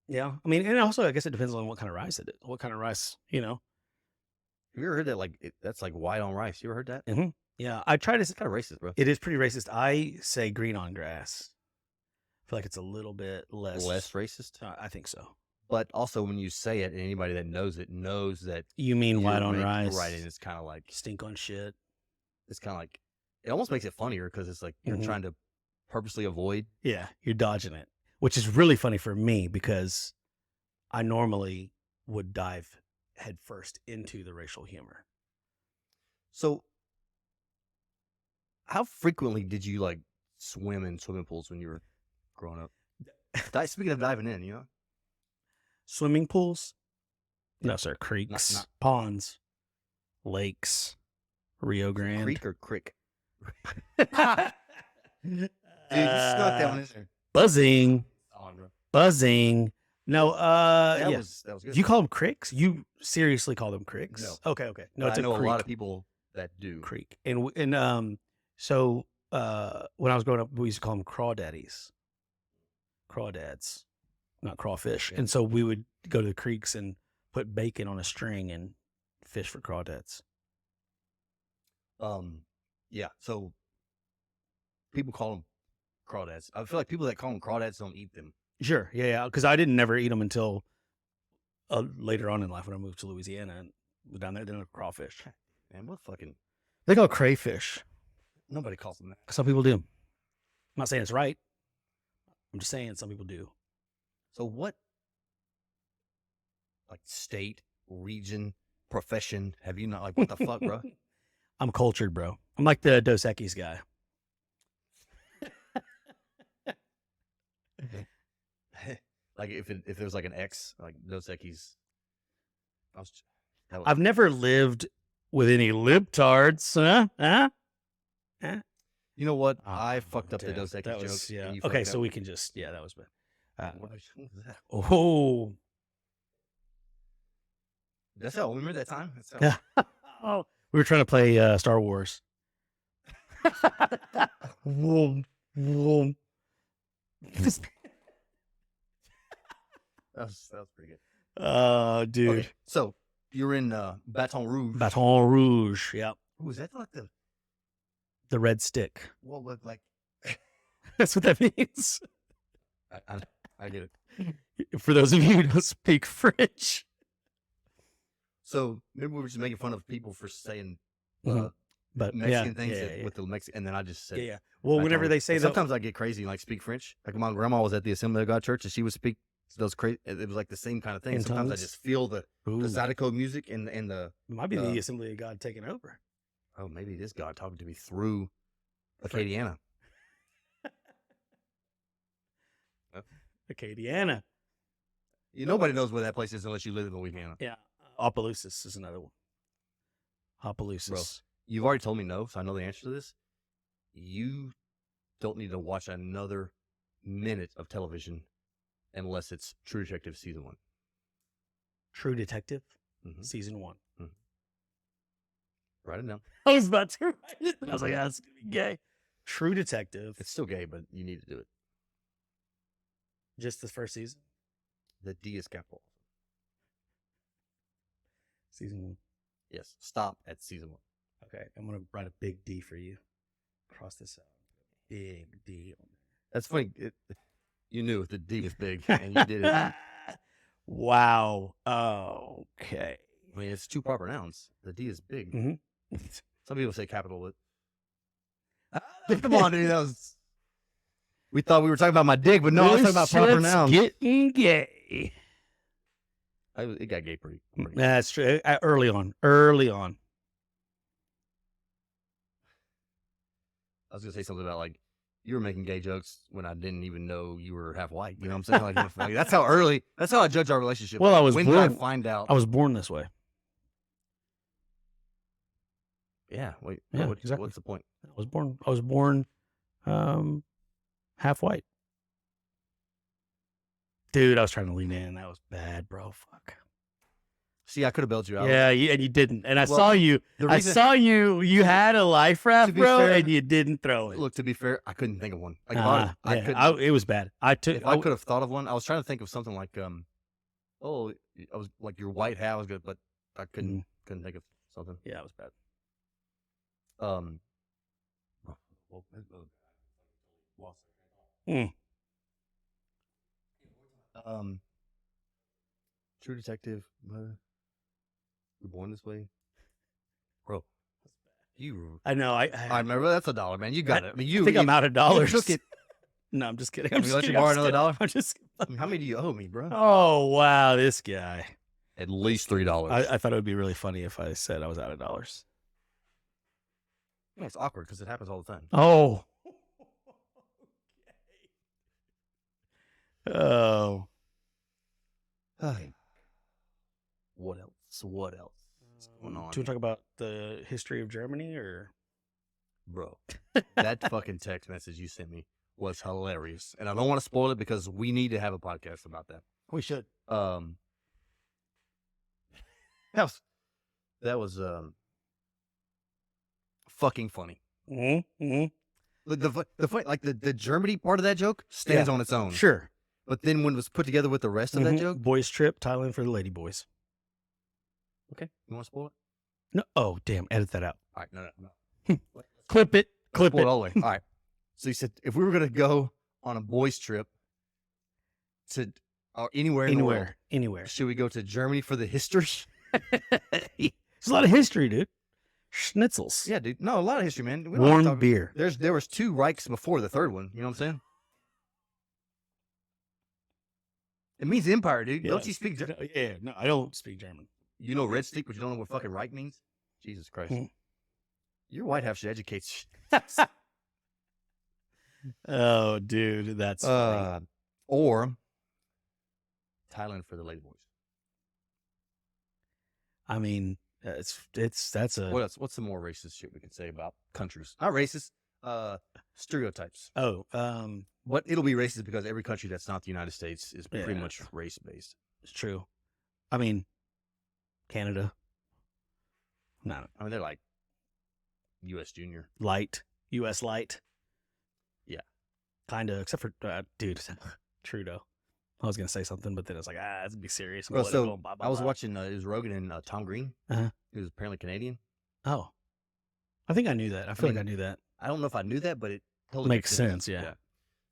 Yeah. I mean, and also, I guess it depends on what kind of rice it is. What kind of rice, Have you ever heard that? That's like white on rice. You ever heard that? Mm-hmm. Yeah. I try to. It's kind of racist, bro. It is pretty racist. I say green on grass. I feel like it's a little bit less racist. I think so. But also, when you say it, and anybody that knows it knows that You mean white on rice? Right, and it's kind of like stink on shit. It's kind of like it almost makes it funnier because it's like you're trying to purposely avoid. Yeah, you're dodging it, which is really funny for me because I normally would dive headfirst into the racial humor. So, how frequently did you like swim in swimming pools when you were growing up? Speaking of diving in, Swimming pools? No, sir. Creeks, ponds, lakes, Rio Grande. Creek or crick? Dude, you snuck that one in there. Buzzing. Buzzing. No, that was good. Do you call them cricks? You seriously call them cricks? No. Okay. No, it's I know a creek. a lot of people that do. Creek. So when I was growing up, we used to call them crawdaddies. Crawdads, not crawfish. Okay. And so we would go to the creeks and put bacon on a string and fish for crawdads. Yeah. So people call them crawdads. I feel like people that call them crawdads don't eat them. Sure. Yeah. Because I didn't never eat them until later on in life when I moved to Louisiana and was down there. They're not crawfish. Man, what fucking... They call crayfish. Nobody calls them that. Some people do. I'm not saying it's right. I'm just saying some people do. So what, like, state, region, profession have you not, like, what the fuck, bro? I'm cultured, bro. I'm like the Dos Equis guy. Like, if there's like an X, like Dos Equis. I've never lived with any libtards. Huh? You know what? Oh, I fucked up the dude, Dos Equis that joke. was, yeah. and you Okay, fucked so up. we can just, that was bad. What was that? Oh. That's how. Remember that time? Yeah. Oh, we were trying to play Star Wars. Vroom, vroom. That was pretty good. Dude. Okay, so you're in Baton Rouge. Baton Rouge. Yep. Ooh, is that like The red stick. what look like? That's what that means. I get it. For those of you who don't speak French. So maybe we were just making fun of people for saying But Mexican things with the Mexican, and then I just said, yeah. Well, whenever they say that, sometimes I get crazy and like speak French. Like my grandma was at the Assembly of God Church, and she would speak those crazy. It was like the same kind of thing. In Sometimes tongues? I just feel the Ooh, Zydeco music and the. it might be the Assembly of God taking over. Oh, maybe it is God talking to me through Acadiana. Acadiana. Nobody knows where that place is unless you live in Louisiana. Yeah. Opelousas is another one. Opelousas. Bro, you've already told me no, so I know the answer to this. You don't need to watch another minute of television unless it's True Detective Season 1. True Detective, Mhm. Season 1. Write it down. I was about to write it. I was like, that's going to be gay. True Detective. It's still gay, but you need to do it. Just the first season? The D is capital. Season 1. Yes. Stop at Season 1. Okay. I'm going to write a big D for you. Cross this out. Big D on That's funny. You knew the D is big, and you did it. I Wow. Okay. mean, it's two proper nouns. The D is big. Mhm. Some people say capital, but come on, dude. We thought we were talking about my dick, but no, I was talking about proper nouns. Getting gay. It got gay pretty. That's true. Early on. I was gonna say something about like you were making gay jokes when I didn't even know you were half white. You know what I'm saying? Like that's how early. That's how I judge our relationship. Well, I was when born. did I find out? I was born this way. Yeah. Wait. Yeah, Exactly. What's the point? I was born half white. Dude, I was trying to lean in. That was bad, bro. Fuck. See, I could have bailed you out. Yeah, and you didn't. And I Well, saw you. I saw you. You had a life raft, bro, fair- and you didn't throw it. Look, to be fair, I couldn't think of one. Like, I Yeah, couldn't. it was bad. If I could have thought of one, I was trying to think of something like, oh, I was like your white hat was good, but I couldn't think of something. Yeah, it was bad. True Detective. You're born this way, bro. You. I know. I remember that's $1, man. You got it. I mean, I think I'm out of dollars. You took it. No, I'm just kidding. I'm just let you borrow another $1. I'm just. I mean, how many do you owe me, bro? Oh wow, this guy. At least $3. I thought it would be really funny if I said I was out of dollars. Yeah, it's awkward because it happens all the time. Oh. Oh. What else? What else is going on? Do you want to talk about the history of Germany or? Bro, that fucking text message you sent me was hilarious. And I don't want to spoil it because we need to have a podcast about that. We should. That was fucking funny. Mm-hmm. The Germany part of that joke stands on its own. Sure. But then when it was put together with the rest of that joke, Boys trip, Thailand for the lady boys. okay, you want to spoil it? No. Oh, damn. Edit that out. All right, no. Clip it. Clip Spoil it. all the way. All right. So you said if we were gonna go on a boys trip to anywhere in the world, Anywhere. should we go to Germany for the history? There's a lot of history, dude. Schnitzels. Yeah, dude. No, a lot of history, man. We don't have to Warm talk- beer. There was 2 Reichs before the third one. You know what I'm saying? It means empire, dude. Yeah. Don't you speak? Yeah, no, I don't speak German. You know red stick, but you don't know what fucking Reich means? Jesus Christ. Hmm. Your white house should educate Oh, dude, that's funny. or Thailand for the lady boys. I mean, that's a What else? What's some more racist shit we can say about countries? Not racist. Stereotypes. But it'll be racist because every country that's not the United States is pretty Yeah. much race based. It's true. I mean, Canada. No, I mean, they're like U.S. Junior. light, U.S. light. Yeah. Kind of, except for, dude, Trudeau. I was going to say something, but then it's like, let's be serious. Well, so Blah, blah, I was blah. watching. It was Rogan and Tom Green. Uh-huh. He was apparently Canadian. Oh, I think I knew that. I feel like I knew that. I don't know if I knew that, but it totally Makes sense, yeah.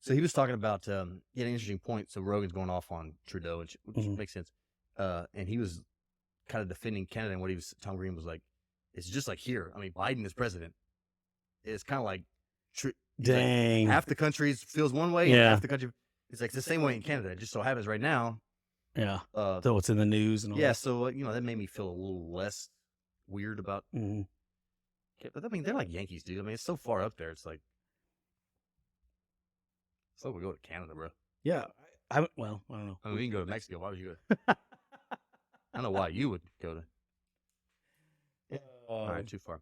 So he was talking about he had an interesting point. So Rogan's going off on Trudeau, which Mhm. makes sense. And he was kind of defending Canada, and Tom Green was like, it's just like here. I mean, Biden is president. It's kind of like, Dang. half the country feels one way, Yeah. and half the country. It's like the same way in Canada. It just so happens right now. Yeah. So So it's in the news and all yeah, that. so that made me feel a little less weird about. Mhm. But I mean, they're like Yankees, dude. I mean, it's so far up there. It's like, so we go to Canada, bro. Yeah. I don't know. I mean, we can go to Mexico. Why would you go? I don't know why you would go to. All right, too far.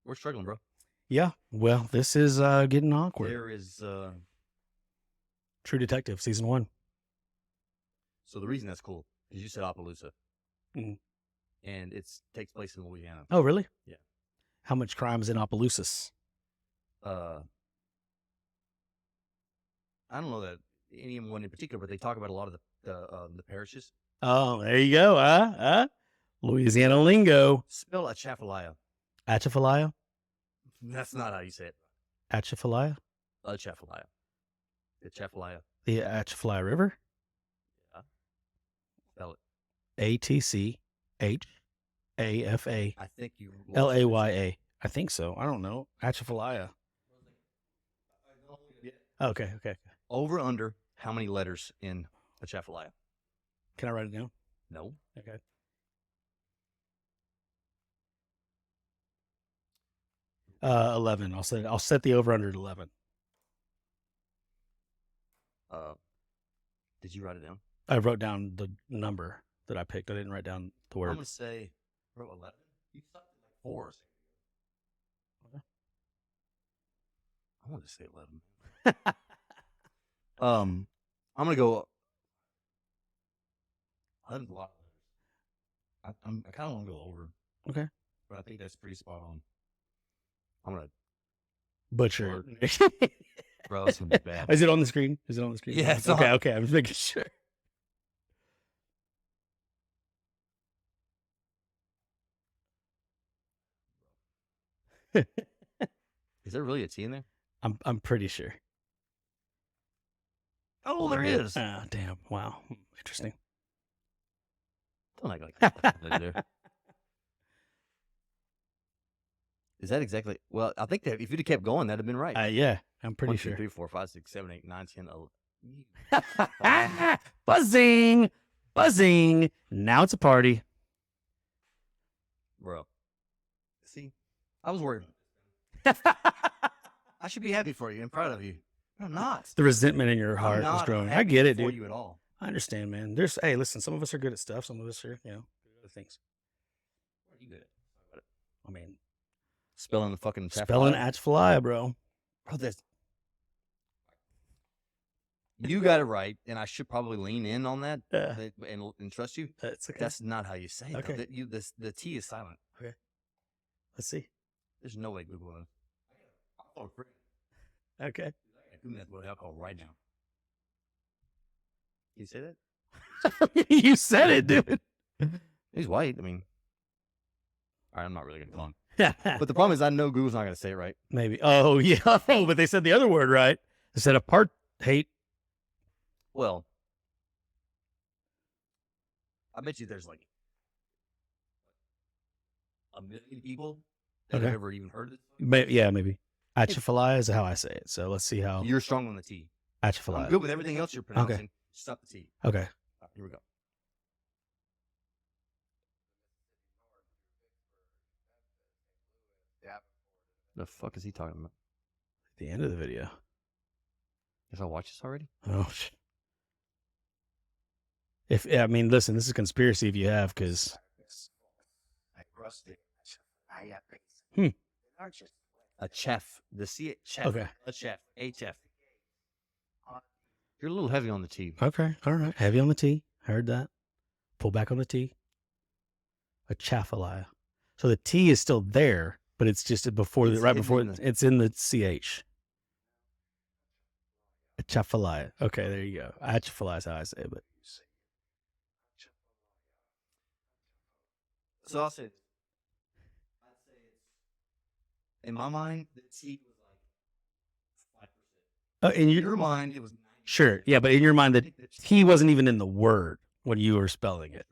We're struggling, bro. Yeah. Well, this is getting awkward. There is. True Detective, season 1. So the reason that's cool is you said Appaloosa, Mhm. and it takes place in Louisiana. Oh, really? Yeah. How much crime is in Opelousas? I don't know that anyone in particular, but they talk about a lot of the parishes. Oh, there you go. Louisiana lingo. Spell Atchafalaya. Atchafalaya? That's not how you say it. Atchafalaya? Atchafalaya. Atchafalaya. The Atchafalaya River? Spell it. Atchafa I think you. Laya. I think so. I don't know. Atchafalaya. Okay. Over under how many letters in Atchafalaya? Can I write it down? No. Okay. 11. I'll set the over under at 11. Did you write it down? I wrote down the number that I picked. I didn't write down the I'm word. gonna say I wrote 11. You sucked at like 4. Okay. I want to say 11. I'm gonna go. 11's a lot. I kind of want to go over. Okay. But I think that's pretty spot on. I'm gonna Butcher. bro. It's gonna be bad. Is it on the screen? Is it on the screen? Yeah, it's okay. on. Okay. I'm just making sure. Is there really a T in there? I'm pretty sure. Oh, there is. Damn. Wow. Interesting. Don't act like that. There. Is that exactly? Well, I think that if you'd have kept going, that'd have been right. Yeah, I'm pretty 1, 2, sure. 3, 4, 5, 6, 7, 8, 9, 10, 11. Buzzing. Buzzing. Now it's a party. Bro. See, I was worried. I should be happy for you and proud of you. I'm not. The resentment in your I'm heart is not growing. I happy get it, for dude. you at all. I understand, man. Hey, listen, some of us are good at stuff. Some of us are, good at other things. What are you good at? I mean, Spelling the fucking spelling Atchafalaya. Atchafalaya, bro. Bro, that's... You got it right, and I should probably lean in on that and trust you. That's okay. That's not how you say it. Okay. The T is silent. Let's see. There's no way Google knows. Oh, free. Okay. That's what I call right now. Can you say that? You said it, dude. He's white. I mean, all right, I'm not really going to go on. But the problem is I know Google's not going to say it right. Maybe. Oh, yeah. Oh, but they said the other word right. They said apartheid. Well, I bet you there's like a million people that have ever even heard it. Yeah, maybe. Atchafalaya is how I say it. So let's see how. You're strong on the T. Atchafalaya. I'm good with everything else you're pronouncing. Okay. Stop the T. Okay. Right, here we go. Yeah. The fuck is he talking about? The end of the video. Did I watch this already? Oh, I mean, listen, this is conspiracy if you have, because. A chef. The C. Chef. Okay. A chef. A chef. You're a little heavy on the T. Okay. All right. Heavy on the T. Heard that. Pull back on the T. Atchafalaya. So the T is still there, but it's just before It's right hidden before in the- it's in the CH. Atchafalaya. Okay, there you go. Atchafalaya is how I say it, but So I'll say this. I'd say it's, in my mind, the T was like 5%. in In your your mind, it was 90%. sure, yeah, but in your mind, the T wasn't even in the word when you were spelling it.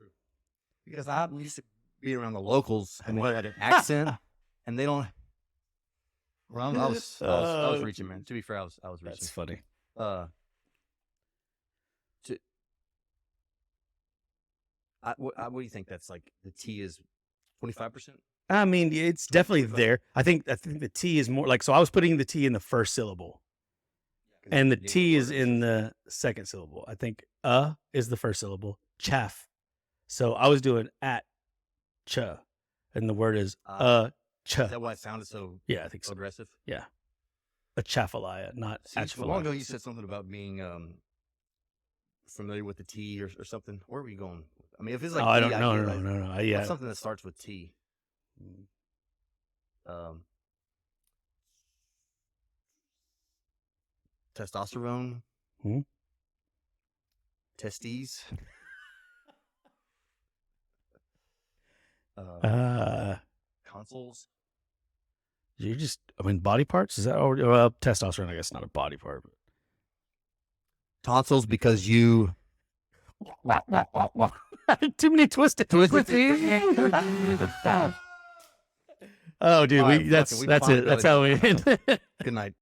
Because I used to be around the locals and they had an accent, and they don't. Well, I was reaching, man. To be fair, I was reaching. That's funny. What do you think? That's like the T is 25%. I mean, it's definitely there. I think the T is more like, so I was putting the T in the first syllable, and the T is in the second syllable. I think is the first syllable. Chaff. So I was doing at cha, and the word is cha. Is that why it sounded so? Yeah, I think so. Aggressive. Yeah, Atchafalaya, not See, a while ago Atchafalaya. you said something about being familiar with the T or something. Where are we going? I mean, if it's like Oh, I don't T, know. get it. No. What's Yeah, something that starts with T. Testosterone. Hmm? Testes. Consoles. you just. I mean, body parts. Is that? Well, testosterone. I guess not a body part. But... Tonsils because you. Too many twisted. Oh, dude, All right, that's we it. finally That's got how we end. Good night.